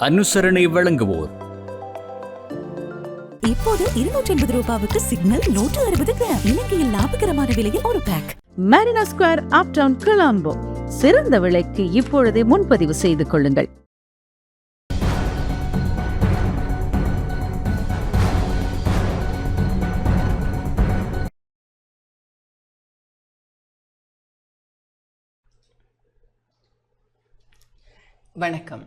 அனுசரணை வழங்குவோர். இப்போது 250 ரூபாவுக்கு சிக்னல் 160 கிராம். இலங்கையில் லாபகரமான விலையில் ஒரு pack. Marina Square Uptown Colombo. சிறந்த விலைக்கு இப்பொழுதே முன்பதிவு செய்து கொள்ளுங்கள். வணக்கம்.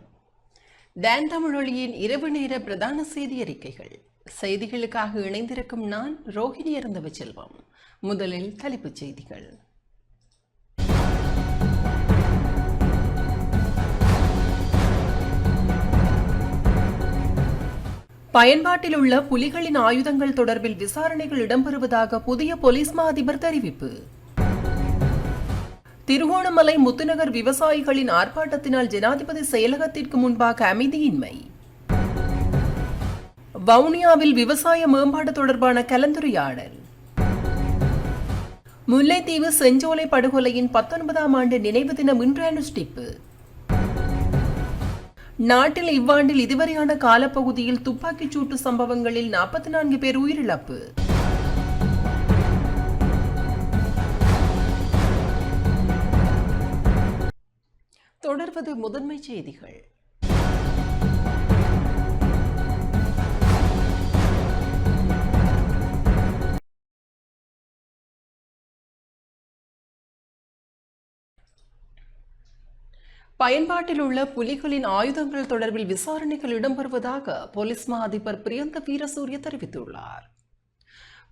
டான் தமிழொலியின் இரவு நேர பிரதான செய்தி அறிக்கைகள். செய்திகளுக்காக இணைந்திருக்கும் நான் ரோஹிணி இருந்தவ செல்வம். முதலில் தலைப்புச் செய்திகள். பயன்பாட்டில் உள்ள புலிகளின் ஆயுதங்கள் தொடர்பில் விசாரணைகள் இடம்பெறுவதாக புதிய போலீஸ் மா அதிபர் தெரிவிப்பு. திருகோணமலை முத்துநகர் விவசாயிகளின் ஆர்ப்பாட்டத்தினால் ஜனாதிபதி செயலகத்திற்கு முன்பாக அமைதியின்மை. வவுனியாவில் விவசாய மேம்பாடு தொடர்பான கலந்துரையாடல். முல்லைத்தீவு செஞ்சோலை படுகொலையின் 19ஆம் ஆண்டு நினைவு தினம் இன்று அனுஷ்டிப்பு. நாட்டில் இவ்வாண்டில் இதுவரையான காலப்பகுதியில் துப்பாக்கிச் சூட்டு சம்பவங்களில் 44 பேர் உயிரிழப்பு. தொடர்வது முதன்மை செய்திகள். பயன்பாட்டில் உள்ள புலிகளின் ஆயுதங்கள் தொடர்பில் விசாரணைகள் இடம்பெறுவதாக போலீஸ் மா அதிபர் பிரியந்த வீரசூரிய தெரிவித்துள்ளார்.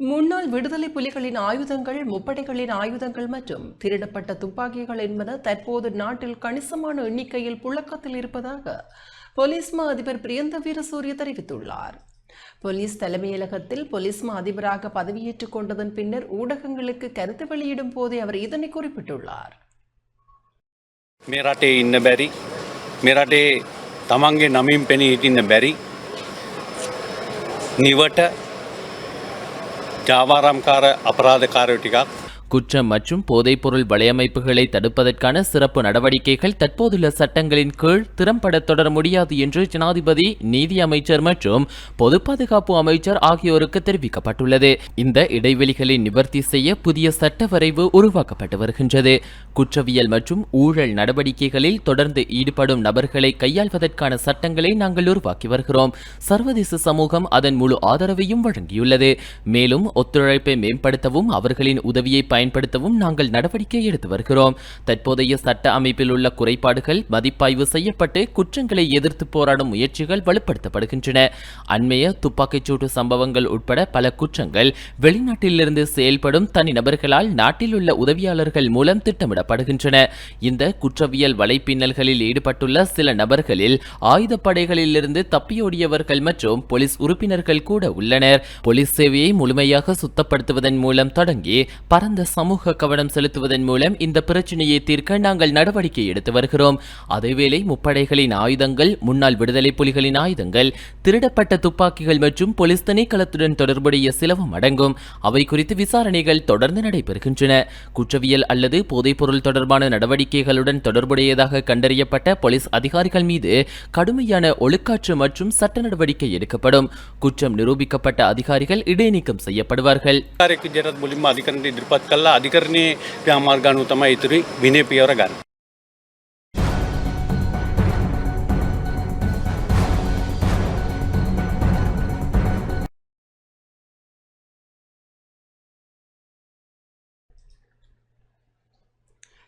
முன்னாள் விடுதலை புலிகளின் ஆயுதங்கள், முப்படைகளின் ஆயுதங்கள் மற்றும் திருடப்பட்ட துப்பாக்கிகள் என்பன தற்போது நாட்டில் கணிசமான எண்ணிக்கையில் புழக்கத்தில் இருப்பதாக போலீஸ் மா அதிபர் பிரியந்த வீரசூரிய தெரிவித்துள்ளார். போலீஸ் தலைமையகத்தில் போலீஸ் மா அதிபராக பதவியேற்றுக் கொண்டதன் பின்னர் ஊடகங்களுக்கு கருத்து வெளியிடும் போதே அவர் இதனை குறிப்பிட்டுள்ளார். මේ රටේ ඉන්න බැරි, මේ රටේ තමන්ගේ නමින් පෙනී හිටින්න බැරි නිවට ජාවාරම්කාර අපරාධකාරයෝ ටිකක් குற்றம் மற்றும் போதைப்பொருள் வலையமைப்புகளை தடுப்பதற்கான சிறப்பு நடவடிக்கைகள் தற்போதுள்ள சட்டங்களின் கீழ் திறம்பட தொடர முடியாது என்று ஜனாதிபதி, நீதி அமைச்சர் மற்றும் பொது பாதுகாப்பு அமைச்சர் ஆகியோருக்கு தெரிவிக்கப்பட்டுள்ளது. இந்த இடைவெளிகளை நிவர்த்தி செய்ய புதிய சட்ட வரைவு உருவாக்கப்பட்டு வருகின்றது. குற்றவியல் மற்றும் ஊழல் நடவடிக்கைகளில் தொடர்ந்து ஈடுபடும் நபர்களை கையாள்வதற்கான சட்டங்களை நாங்கள் உருவாக்கி வருகிறோம். சர்வதேச சமூகம் அதன் முழு ஆதரவையும் வழங்கியுள்ளது. மேலும் ஒத்துழைப்பை மேம்படுத்தவும் அவர்களின் உதவியை பயன்படுத்தவும் நாங்கள் நடவடிக்கை எடுத்து வருகிறோம். தற்போதைய சட்ட அமைப்பில் உள்ள குறைபாடுகள் மதிப்பாய்வு செய்யப்பட்டு குற்றங்களை எதிர்த்து போராடும் முயற்சிகள் வலுப்படுத்தப்படுகின்றன. அண்மைய துப்பாக்கிச்சூட்டு சம்பவங்கள் உட்பட பல குற்றங்கள் வெளிநாட்டிலிருந்து செயல்படும் தனிநபர்களால் நாட்டில் உள்ள உதவியாளர்கள் மூலம் திட்டமிடப்படுகின்றன. இந்த குற்றவியல் வலைப்பின்னல்களில் ஈடுபட்டுள்ள சில நபர்களில் ஆயுதப்படைகளிலிருந்து தப்பியோடியவர்கள் மற்றும் போலீஸ் உறுப்பினர்கள் கூட உள்ளனர். போலீஸ் சேவையை முழுமையாக சுத்தப்படுத்துவதன் மூலம் தொடங்கி பரந்த சமூக கவனம் செலுத்துவதன் மூலம் இந்த பிரச்சனையை தீர்க்க நாங்கள் நடவடிக்கை எடுத்து வருகிறோம். அதேவேளை முப்படைகளின் ஆயுதங்கள், முன்னாள் விடுதலை புலிகளின் ஆயுதங்கள், திருடப்பட்ட துப்பாக்கிகள் மற்றும் போலீஸ் திணைக்களத்துடன் தொடர்புடைய சிலவும் அடங்கும். அவை குறித்து விசாரணைகள் தொடர்ந்து நடைபெறுகின்றன. குற்றவியல் அல்லது போதைப்பொருள் தொடர்பான நடவடிக்கைகளுடன் தொடர்புடையதாக கண்டறியப்பட்ட போலீஸ் அதிகாரிகள் மீது கடுமையான ஒழுக்காற்று மற்றும் சட்ட நடவடிக்கை எடுக்கப்படும். குற்றம் நிரூபிக்கப்பட்ட அதிகாரிகள் இடைநீக்கம் செய்யப்படுவார்கள். කල්ලා අධිකරණයේ ක්‍රියාමාර්ග තමයි ඉතුරු විනය පියවර ගන්න.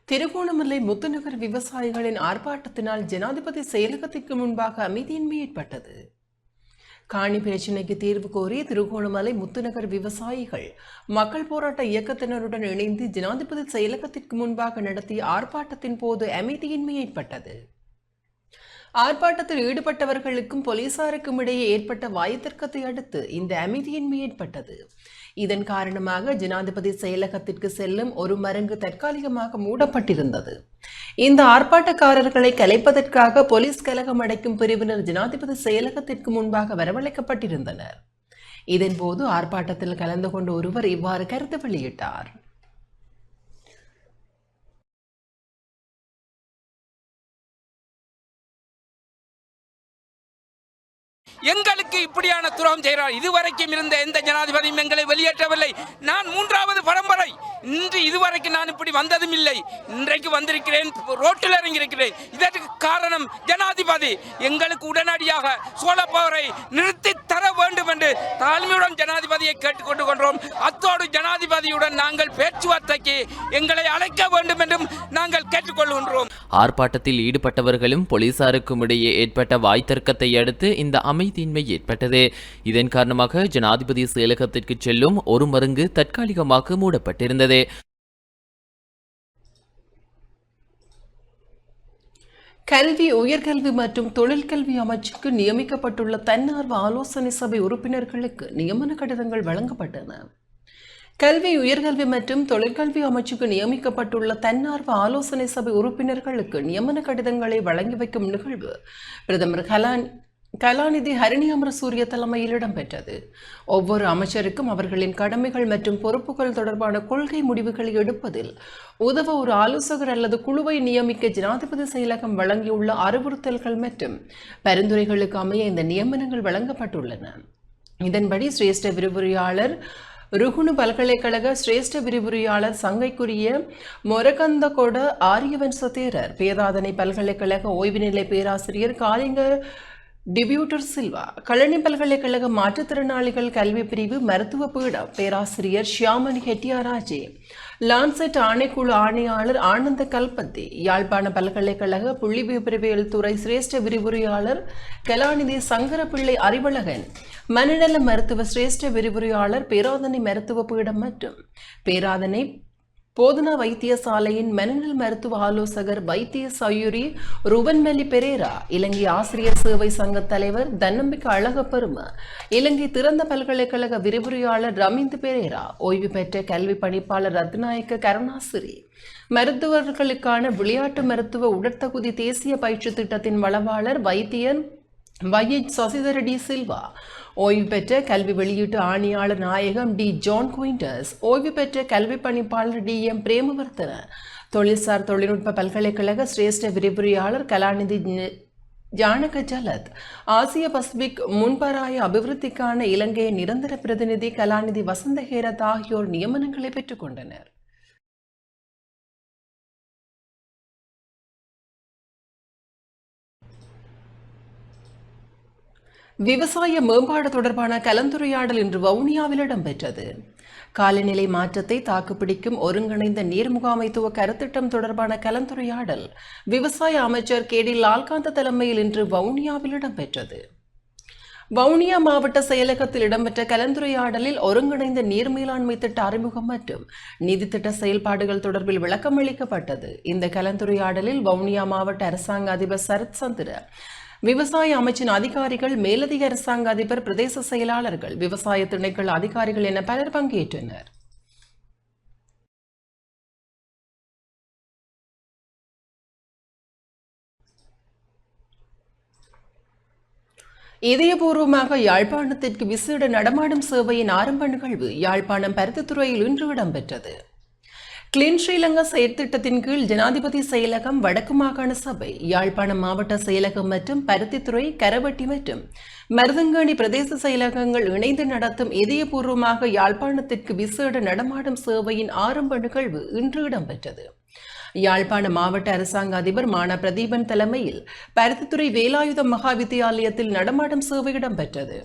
திருகோணமலை முத்துநகர் விவசாயிகளின் ஆர்ப்பாட்டத்தினால் ஜனாதிபதி செயலகத்திற்கு முன்பாக அமைதியின்மை ஏற்பட்டது. காணி பிரச்சினைக்கு தீர்வு கோரி திருகோணமலை முத்துநகர் விவசாயிகள் மக்கள் போராட்ட இயக்கத்தினருடன் இணைந்து ஜனாதிபதி செயலகத்திற்கு முன்பாக நடத்திய ஆர்ப்பாட்டத்தின் போது அமைதியின்மை ஏற்பட்டது. ஆர்ப்பாட்டத்தில் ஈடுபட்டவர்களுக்கும் போலீசாருக்கும் இடையே ஏற்பட்ட வாயுத்தர்க்கத்தை அடுத்து இந்த அமைதியின்மை ஏற்பட்டது. இதன் காரணமாக ஜனாதிபதி செயலகத்திற்கு செல்லும் ஒரு மரங்கு தற்காலிகமாக மூடப்பட்டிருந்தது. இந்த ஆர்ப்பாட்டக்காரர்களை கலைப்பதற்காக போலீஸ் கலகம் அடைக்கும் பிரிவினர் ஜனாதிபதி செயலகத்திற்கு முன்பாக வரவழைக்கப்பட்டிருந்தனர். இதன்போது ஆர்ப்பாட்டத்தில் கலந்து கொண்ட ஒருவர் இவ்வாறு கருத்து வெளியிட்டார். எங்களுக்கு இப்படியான துரோகம் செய்கிறார். இதுவரைக்கும் இருந்த எந்த ஜனாதிபதியும் எங்களை வெளியேற்றவில்லை. நான் 3வது பரம்பரை. இன்று இதுவரைக்கும் நான் இப்படி வந்ததும் இல்லை. இன்றைக்கு வந்திருக்கிறேன், ரோட்டில் இறங்கியிருக்கிறேன். இதற்கு காரணம் ஜனாதிபதி எங்களுக்கு உடனடியாக சோலார் பவரை நிறுத்தி தர வேண்டும் என்று தாழ்மையுடன் ஜனாதிபதியை கேட்டுக்கொண்டு கொண்டோம். அத்தோடு ஜனாதிபதியுடன் நாங்கள் பேச்சுவார்த்தைக்கு எங்களை அழைக்க வேண்டும் என்றும் நாங்கள் கேட்டுக்கொள்கின்றோம். ஆர்ப்பாட்டத்தில் ஈடுபட்டவர்களும் போலீசாருக்கும் இடையே ஏற்பட்ட வாய் தர்க்கத்தை அடுத்து இந்த அமைதியின்மை ஏற்பட்டது. இதன் காரணமாக ஜனாதிபதி செயலகத்திற்கு செல்லும் ஒரு மருங்கு தற்காலிகமாக மூடப்பட்டிருந்தது. கல்வி, உயர்கல்வி மற்றும் தொழிற்கல்வி அமைச்சுக்கு நியமிக்கப்பட்டுள்ள தன்னார்வ ஆலோசனை சபை உறுப்பினர்களுக்கு நியமன கடிதங்கள் வழங்கப்பட்டன. கல்வி, உயர்கல்வி மற்றும் தொழிற்கல்வி அமைச்சுக்கு நியமிக்கப்பட்டுள்ள தன்னார்வ ஆலோசனை சபை உறுப்பினர்களுக்கு நியமன கடிதங்களை வழங்கி வைக்கும் நிகழ்வு பிரதமர் கலாநிதி ஹரணி அமரசூரிய தலைமையில் இடம்பெற்றது. ஒவ்வொரு அமைச்சருக்கும் அவர்களின் கடமைகள் மற்றும் பொறுப்புகள் தொடர்பான கொள்கை முடிவுகளை எடுப்பதில் உதவ ஒரு ஆலோசகர் அல்லது குழுவை நியமிக்க ஜனாதிபதி செயலகம் வழங்கியுள்ள அறிவுறுத்தல்கள் மற்றும் பரிந்துரைகளுக்கு அமைய இந்த நியமனங்கள் வழங்கப்பட்டுள்ளன. இதன்படி சிரேஷ்ட விரிவுரையாளர் ருகுணு பல்கலைக்கழக சிரேஷ்ட விரிவுரையாளர் சங்கைக்குரிய மொரகந்தகொட ஆரியவன்ச தேரர், பேராதனை பல்கலைக்கழக ஓய்வுநிலை பேராசிரியர் காலிங்க டிபியூட்டர் சில்வா, கழனி பல்கலைக்கழக மாற்றுத்திறனாளிகள் கல்வி பிரிவு மருத்துவ பீடம் பேராசிரியர் ஷியாமணி ஹெட்டியாராஜே, லான்செட் ஆணைக்குழு ஆணையாளர் ஆனந்த கல்பத்தி, யாழ்ப்பாண பல்கலைக்கழக புள்ளிவிபரவியல் துறை சிரேஷ்ட விரிவுரையாளர் கலாநிதி சங்கரப்பிள்ளை அறிவழகன், மனநல மருத்துவ சிரேஷ்ட விரிவுரையாளர் பேராதனை மருத்துவ பீடம் மற்றும் பேராதனை போதனா வைத்தியசாலையின் மனநல மருத்துவ ஆலோசகர் வைத்திய சயூரி ருவன்மெலி பெரேரா, இலங்கை ஆசிரியர் சேவை சங்க தலைவர் தன்னம்பிக்கை அழகப்பெரும, இலங்கை திறந்த பல்கலைக்கழக விரிவுரையாளர் ரமீந்து பெரேரா, ஓய்வு பெற்ற கல்வி பணிப்பாளர் ரத்நாயக்க கருணாசிரி, மருத்துவர்களுக்கான விளையாட்டு மருத்துவ உடற்தகுதி தேசிய பயிற்சி திட்டத்தின் வளவாளர் வைத்தியர் வையஜ் சசிதர டி சில்வா, ஓய்வு பெற்ற கல்வி வெளியீட்டு ஆணையாளர் நாயகம் டி ஜான் குயின்டர்ஸ், ஓய்வு பெற்ற கல்வி பணிப்பாளர் டி எம் பிரேமவர்த்தன, தொழில்சார் தொழில்நுட்ப பல்கலைக்கழக சிரேஷ்ட விரிவுரையாளர் கலாநிதி ஜானக ஜலத், ஆசிய பசிபிக் முன்பராய அபிவிருத்திக்கான இலங்கையின் நிரந்தர பிரதிநிதி கலாநிதி வசந்த ஹேரத் ஆகியோர் நியமனங்களை பெற்றுக் கொண்டனர். விவசாய மேம்பாடு தொடர்பான கலந்துரையாடல் இன்று வவுனியாவில் இடம்பெற்றது. காலநிலை மாற்றத்தை தாக்குப்பிடிக்கும் ஒருங்கிணைந்த நீர் முகாமைத்துவ கருத்திட்டம் தொடர்பான கலந்துரையாடல் விவசாய அமைச்சர் கே டி லால்காந்த தலைமையில் இன்று வவுனியாவில் இடம்பெற்றது. வவுனியா மாவட்ட செயலகத்தில் இடம்பெற்ற கலந்துரையாடலில் ஒருங்கிணைந்த நீர் மேலாண்மை திட்ட அறிமுகம் மற்றும் நிதி திட்ட செயல்பாடுகள் தொடர்பில் விளக்கம் அளிக்கப்பட்டது. இந்த கலந்துரையாடலில் வவுனியா மாவட்ட அரசாங்க அதிபர் சரத் சந்திர, விவசாய அமைச்சின் அதிகாரிகள், மேலதிக அரசாங்க அதிபர், பிரதேச செயலாளர்கள், விவசாய திணைக்கள அதிகாரிகள் என பலர் பங்கேற்றனர். இதயபூர்வமாக யாழ்ப்பாணத்திற்கு விசேட நடமாடும் சேவையின் ஆரம்ப நிகழ்வு யாழ்ப்பாணம் பருத்தித்துறையில் இன்று இடம்பெற்றது. கிளீன் ஸ்ரீலங்கா செயற்திட்டத்தின் கீழ் ஜனாதிபதி செயலகம், வடக்கு மாகாண சபை, யாழ்ப்பாணம் மாவட்ட செயலகம் மற்றும் பருத்தித்துறை, கரவட்டி மற்றும் மருதங்கேணி பிரதேச செயலகங்கள் இணைந்து நடத்தும் இதயபூர்வமாக யாழ்ப்பாணத்திற்கு விசேட நடமாடும் சேவையின் ஆரம்ப நிகழ்வு இன்று இடம்பெற்றது. யாழ்ப்பாண மாவட்ட அரசாங்க அதிபர் மானா பிரதீபன் தலைமையில் பருத்தித்துறை வேலாயுத மகா வித்தியாலயத்தில் நடமாடும் சேவை இடம்பெற்றது.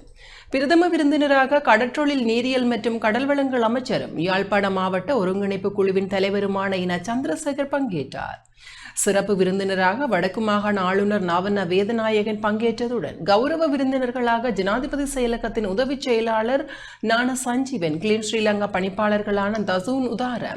பிரதம விருந்தினராக கடற்றொழில், நீரியல் மற்றும் கடல் வளங்கள் அமைச்சரும் யாழ்ப்பாண மாவட்ட ஒருங்கிணைப்பு குழுவின் தலைவருமான இன சந்திரசேகர் பங்கேற்றார். சிறப்பு விருந்தினராக வடக்கு மாகாண ஆளுநர் நாவண்ண வேதநாயகன் பங்கேற்றதுடன் கௌரவ விருந்தினர்களாக ஜனாதிபதி செயலகத்தின் உதவி செயலாளர் நான சஞ்சீவன், கிளீன் ஸ்ரீலங்கா பணிப்பாளர்களான தசூன் உதார,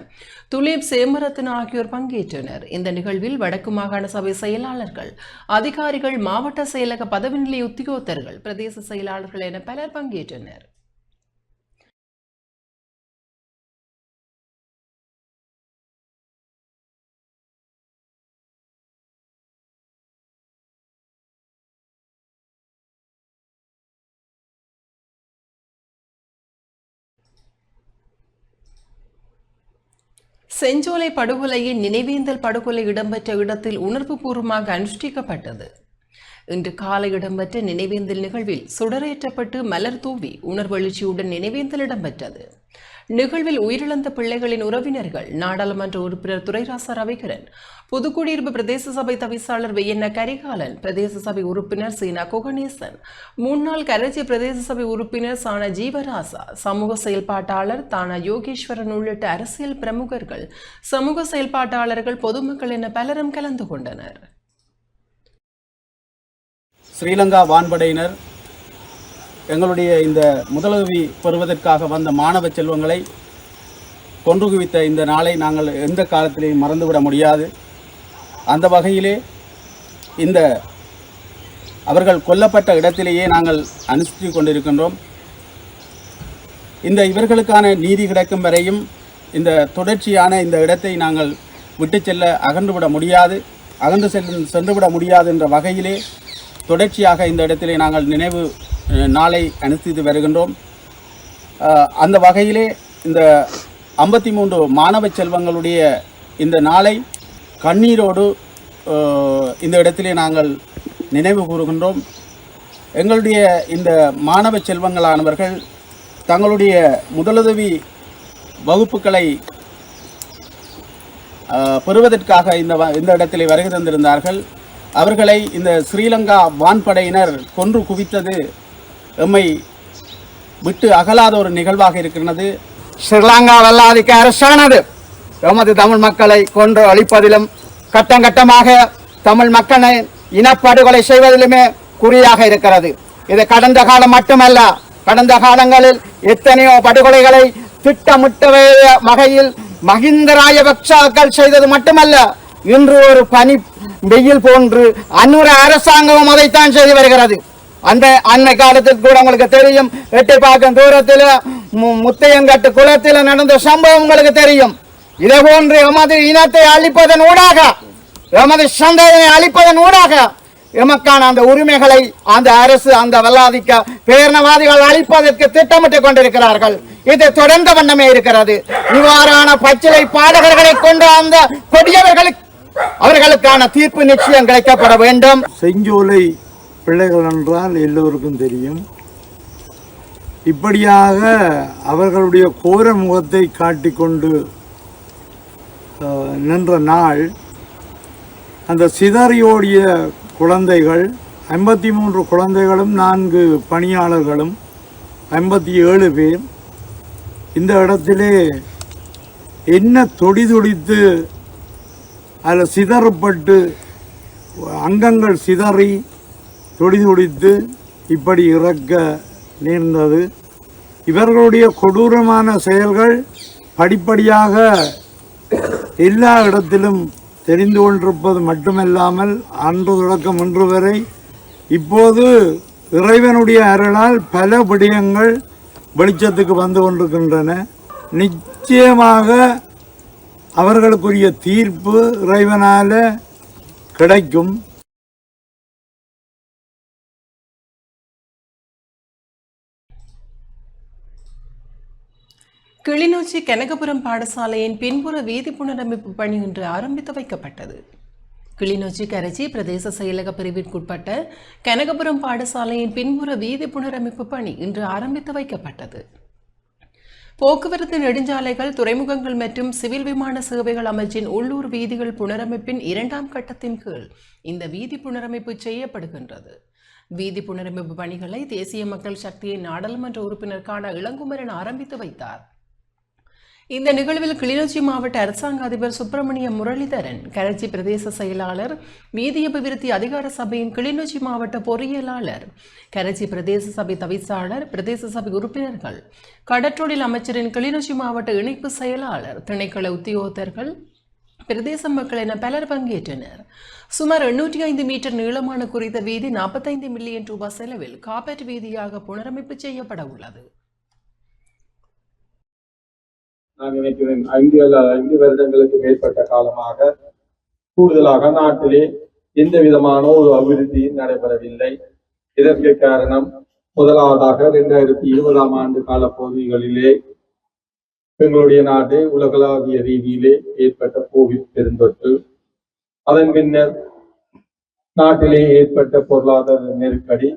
துலீப் சேமரத்ன ஆகியோர் பங்கேற்றனர். இந்த நிகழ்வில் வடக்கு மாகாண சபை செயலாளர்கள், அதிகாரிகள், மாவட்ட செயலக பதவி நிலை உத்தியோகத்தர்கள், பிரதேச செயலாளர்கள் என பலர் பங்கேற்றனர். செஞ்சோலை படுகொலையின் நினைவேந்தல் படுகொலை இடம்பெற்ற இடத்தில் உணர்வுபூர்வமாக அனுஷ்டிக்கப்பட்டது. இன்று காலை இடம்பெற்ற நினைவேந்தல் நிகழ்வில் சுடரேற்றப்பட்டு மலர் தூவி உணர்வெழுச்சியுடன் நினைவேந்தல் இடம்பெற்றது. நிகழ்வில் உயிரிழந்த பிள்ளைகளின் உறவினர்கள் நாடாளுமன்ற உறுப்பினர் துரைராசா ரவிகரன், புதுக்குடியிருப்பு பிரதேச சபை தவிசாளர் வெய்யண்ண கரிகாலன், பிரதேச சபை உறுப்பினர் சீனா குகணேசன், முன்னாள் கரைச்சி பிரதேச சபை உறுப்பினர் சான ஜீவராசா, சமூக செயல்பாட்டாளர் தானா யோகேஸ்வரன் உள்ளிட்ட அரசியல் பிரமுகர்கள், சமூக செயல்பாட்டாளர்கள், பொதுமக்கள் என பலரும் கலந்து கொண்டனர். ஸ்ரீலங்கா வான்படையினர் எங்களுடைய இந்த முதலுதவி பெறுவதற்காக வந்த மாணவ செல்வங்களை கொன்று குவித்த இந்த நாளை நாங்கள் எந்த காலத்திலேயும் மறந்துவிட முடியாது. அந்த வகையிலே இந்த அவர்கள் கொல்லப்பட்ட இடத்திலேயே நாங்கள் அனுஷ்டித்து கொண்டிருக்கின்றோம். இவர்களுக்கான நீதி கிடைக்கும் வரையும் இந்த தொடர்ச்சியான இந்த இடத்தை நாங்கள் விட்டு செல்ல சென்றுவிட முடியாது என்ற வகையிலே தொடர்ச்சியாக இந்த இடத்திலே நாங்கள் நினைவு நாளை அனுஷ்டித்து வருகின்றோம். அந்த வகையிலே இந்த 53 மாணவ செல்வங்களுடைய இந்த நாளை கண்ணீரோடு இந்த இடத்திலே நாங்கள் நினைவு கூறுகின்றோம். எங்களுடைய இந்த மாணவ செல்வங்களானவர்கள் தங்களுடைய முதலுதவி வகுப்புகளை பெறுவதற்காக இந்த இடத்திலே வருகை தந்திருந்தார்கள். அவர்களை இந்த ஸ்ரீலங்கா வான்படையினர் கொன்று குவித்தது எம்மை விட்டு அகலாத ஒரு நிகழ்வாக இருக்கிறது. ஸ்ரீலங்கா வல்லாதிக்க அரசானது எமது தமிழ் மக்களை கொன்று அழிப்பதிலும் கட்டம் கட்டமாக தமிழ் மக்களை இனப்படுகொலை செய்வதிலுமே குறியாக இருக்கிறது. இது கடந்த காலம் மட்டுமல்ல, கடந்த காலங்களில் எத்தனையோ படுகொலைகளை திட்டமிட்ட வகையில் மஹிந்த ராஜபக்சர்கள் செய்தது மட்டுமல்ல, இன்று ஒரு பனி வெயில் போன்று அந்நூறு அரசாங்கமும் அதைத்தான் செய்து வருகிறது. அன்னை காலத்தில் கூட உங்களுக்கு தெரியும், எட்டிப்பாக்கம் தூரத்தில் முத்தையங்கட்டு குளத்தில் நடந்த சம்பவம் உங்களுக்கு தெரியும். இதே போன்று எமது இனத்தை அழிப்பதன் ஊடாக, எமது சந்தையை அழிப்பதன் ஊடாக எமக்கான அந்த உரிமைகளை அந்த அரசு, அந்த வல்லாதிக்க பேரணவாதிகள் அழிப்பதற்கு திட்டமிட்டுக் கொண்டிருக்கிறார்கள். இது தொடர்ந்த வண்ணமே இருக்கிறது. இவ்வாறான பச்சிலை பாடகர்களை கொண்டு அந்த அவர்களுக்கான தீர்ப்பு நிச்சயம் கிடைக்கப்பட வேண்டும். செஞ்சோலை பிள்ளைகள் என்றால் எல்லோருக்கும் தெரியும். இப்படியாக அவர்களுடைய கோர முகத்தை காட்டிக்கொண்டு நின்ற நாள், அந்த சிதறியோடிய குழந்தைகள் 53 குழந்தைகளும் 4 பணியாளர்களும் 57 பேர் இந்த இடத்திலே என்ன தொடித்து அதில் சிதறப்பட்டு அங்கங்கள் சிதறி தொடித்து இப்படி இறக்க நேர்ந்தது. இவர்களுடைய கொடூரமான செயல்கள் படிப்படியாக எல்லா இடத்திலும் தெரிந்து கொண்டிருப்பது மட்டுமல்லாமல் அன்று தொடக்கம் இன்று வரை இப்போது இறைவனுடைய அருளால் பல விடயங்கள் வெளிச்சத்துக்கு வந்து கொண்டிருக்கின்றன. நிச்சயமாக அவர்களுக்குரிய தீர்ப்பு இறைவனால கிடைக்கும். கிளிநொச்சி கனகபுரம் பாடசாலையின் பின்புற வீதி புனரமைப்பு பணி இன்று ஆரம்பித்து வைக்கப்பட்டது. கிளிநொச்சி கரைச்சி பிரதேச செயலக பிரிவிற்குட்பட்ட கனகபுரம் பாடசாலையின் பின்புற வீதி புனரமைப்பு பணி இன்று ஆரம்பித்து வைக்கப்பட்டது. போக்குவரத்து நெடுஞ்சாலைகள், துறைமுகங்கள் மற்றும் சிவில் விமான சேவைகள் அமைச்சின் உள்ளூர் வீதிகள் புனரமைப்பின் 2ஆம் கட்டத்தின் கீழ் இந்த வீதி புனரமைப்பு செய்யப்படுகின்றது. வீதி புனரமைப்பு பணிகளை தேசிய மக்கள் சக்தியின் நாடாளுமன்ற உறுப்பினர் காண இளங்குமரன் ஆரம்பித்து வைத்தார். இந்த நிகழ்வில் கிளிநொச்சி மாவட்ட அரசாங்க அதிபர் சுப்பிரமணிய முரளிதரன், கரைச்சி பிரதேச செயலாளர், வீதி அபிவிருத்தி அதிகார சபையின் கிளிநொச்சி மாவட்ட பொறியியலாளர், கரைச்சி பிரதேச சபை தவிசாளர், பிரதேச சபை உறுப்பினர்கள், கடற்றொழில் அமைச்சரின் கிளிநொச்சி மாவட்ட இணைப்பு செயலாளர், திணைக்கள உத்தியோகத்தர்கள், பிரதேச மக்கள் என பலர் பங்கேற்றனர். சுமார் 805 மீட்டர் நீளமான குறித்த வீதி 45 மில்லியன் ரூபாய் செலவில் காப்பேட் வீதியாக புனரமைப்பு செய்யப்பட உள்ளது. நான் நினைக்கிறேன் 5 வருடங்களுக்கு மேற்பட்ட காலமாக கூடுதலாக நாட்டிலே எந்த விதமான ஒரு அபிவிருத்தியும் நடைபெறவில்லை. இதற்கு காரணம், முதலாவதாக 2020ஆம் ஆண்டு கால பகுதிகளிலே எங்களுடைய நாட்டை உலகளாவிய ரீதியிலே ஏற்பட்ட கோவிட் பெருந்தொற்று, அதன் பின்னர் நாட்டிலே ஏற்பட்ட பொருளாதார நெருக்கடி,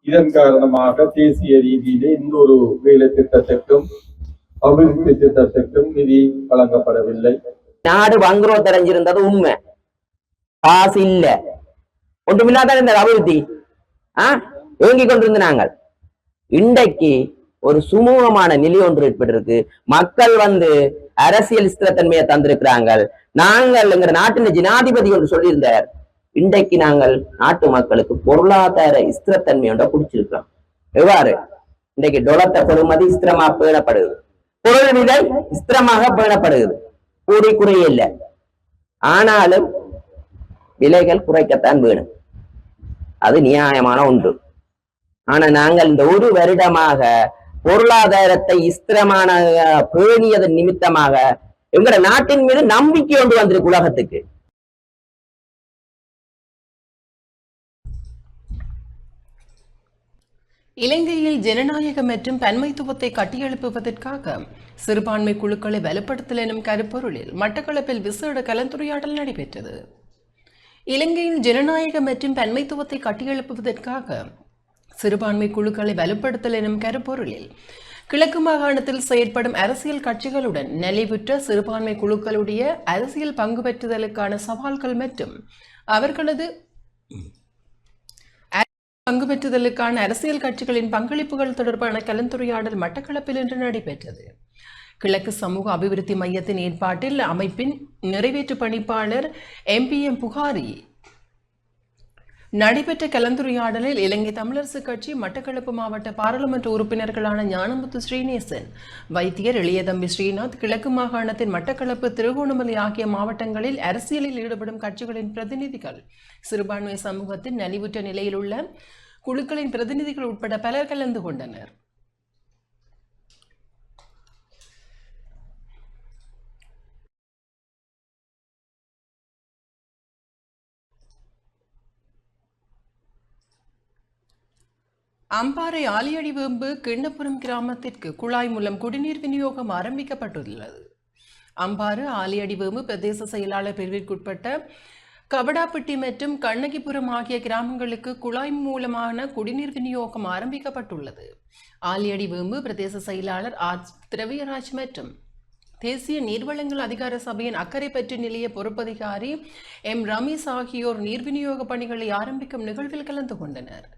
இதன் காரணமாக தேசிய ரீதியிலே இந்த ஒரு வேலை திட்டத்திற்கும் அபிவிருத்தி திட்டத்திற்கும் நிதி வழங்கப்படவில்லை. நாடு வங்குரோத் அடைஞ்சிருந்தது உண்மை. காசு இல்ல, ஒன்றுமில்லாத இந்த அபிவிருத்தி ஏங்கி கொண்டிருந்த நாங்கள் இன்றைக்கு ஒரு சுமூகமான நிலை ஒன்று ஏற்பட்டிருக்கு. மக்கள் அரசியல் ஸ்திரத்தன்மையை தந்திருக்கிறாங்க. நாங்கள் எங்க நாட்டின் ஜனாதிபதி ஒன்று சொல்லியிருந்தார், இன்றைக்கு நாங்கள் நாட்டு மக்களுக்கு பொருளாதார ஸ்திரத்தன்மை ஒன்றை குடிச்சிருக்கிறோம். எவ்வாறு இன்றைக்கு டொலத்த பெறுமதி ஸ்திரமா பேணப்படுகிறது, பொருள் விலை ஸ்திரமாக பேணப்படுகிறது, கூடி குறைய இல்லை. ஆனாலும் விலைகள் குறைக்கத்தான் வேணும், அது நியாயமான ஒன்று. ஆனா நாங்கள் இந்த ஒரு வருடமாக பொருளாதாரத்தை ஸ்திரமான பேணியதன் நிமித்தமாக எங்கட நாட்டின் மீது நம்பிக்கை ஒன்று வந்திருக்கு உலகத்துக்கு. இலங்கையில் ஜனநாயக மற்றும் பன்மைத்துவத்தை கட்டியெழுப்புவதற்காக சிறுபான்மை குழுக்களை வலுப்படுத்தல் எனும் கருப்பொருளில் மட்டக்களப்பில் விசேட கலந்துரையாடல் நடைபெற்றது. இலங்கையில் ஜனநாயக மற்றும் பன்மைத்துவத்தை கட்டியெழுப்புவதற்காக சிறுபான்மை குழுக்களை வலுப்படுத்தல் எனும் கருப்பொருளில் கிழக்கு மாகாணத்தில் செயற்படும் அரசியல் கட்சிகளுடன் நலிவுற்ற சிறுபான்மை குழுக்களுடைய அரசியல் பங்கு பெற்றுதலுக்கான சவால்கள் மற்றும் அவர்களது பங்கு பெற்றுதலுக்கான அரசியல் கட்சிகளின் பங்களிப்புகள் தொடர்பான கலந்துரையாடல் மட்டக்களப்பில் இன்று நடைபெற்றது. கிழக்கு சமூக அபிவிருத்தி மையத்தின் ஏற்பாட்டில் அமைப்பின் நிறைவேற்று பணிப்பாளர் MPM புகாரி நடைபெற்ற கலந்துரையாடலில் இலங்கை தமிழரசு கட்சி மட்டக்களப்பு மாவட்ட பாராளுமன்ற உறுப்பினர்களான ஞானமுத்து ஸ்ரீநேசன், வைத்தியர் இளையதம்பி ஸ்ரீநாத், கிழக்கு மாகாணத்தின் மட்டக்களப்பு, திருகோணமலை ஆகிய மாவட்டங்களில் அரசியலில் ஈடுபடும் கட்சிகளின் பிரதிநிதிகள், சிறுபான்மை சமூகத்தின் நலிவுற்ற நிலையில் உள்ள குழுக்களின் பிரதிநிதிகள் உட்பட பலர் கலந்து கொண்டனர். அம்பாறை ஆலியடிவேம்பு கிண்ணப்புரம் கிராமத்திற்கு குழாய் மூலம் குடிநீர் விநியோகம் ஆரம்பிக்கப்பட்டுள்ளது. அம்பாறு ஆலியடிவேம்பு பிரதேச செயலாளர் பிரிவிற்குட்பட்ட கபடாப்பட்டி மற்றும் கண்ணகிபுரம் ஆகிய கிராமங்களுக்கு குழாய் மூலமான குடிநீர் விநியோகம் ஆரம்பிக்கப்பட்டுள்ளது. ஆலியடிவேம்பு பிரதேச செயலாளர் திரவியராஜ் மற்றும் தேசிய நீர்வளங்கள் அதிகார சபையின் அக்கரைப்பற்று நிலைய பொறுப்பதிகாரி ரமேஷ் ஆகியோர் நீர் விநியோக பணிகளை ஆரம்பிக்கும் நிகழ்வில் கலந்து கொண்டனர்.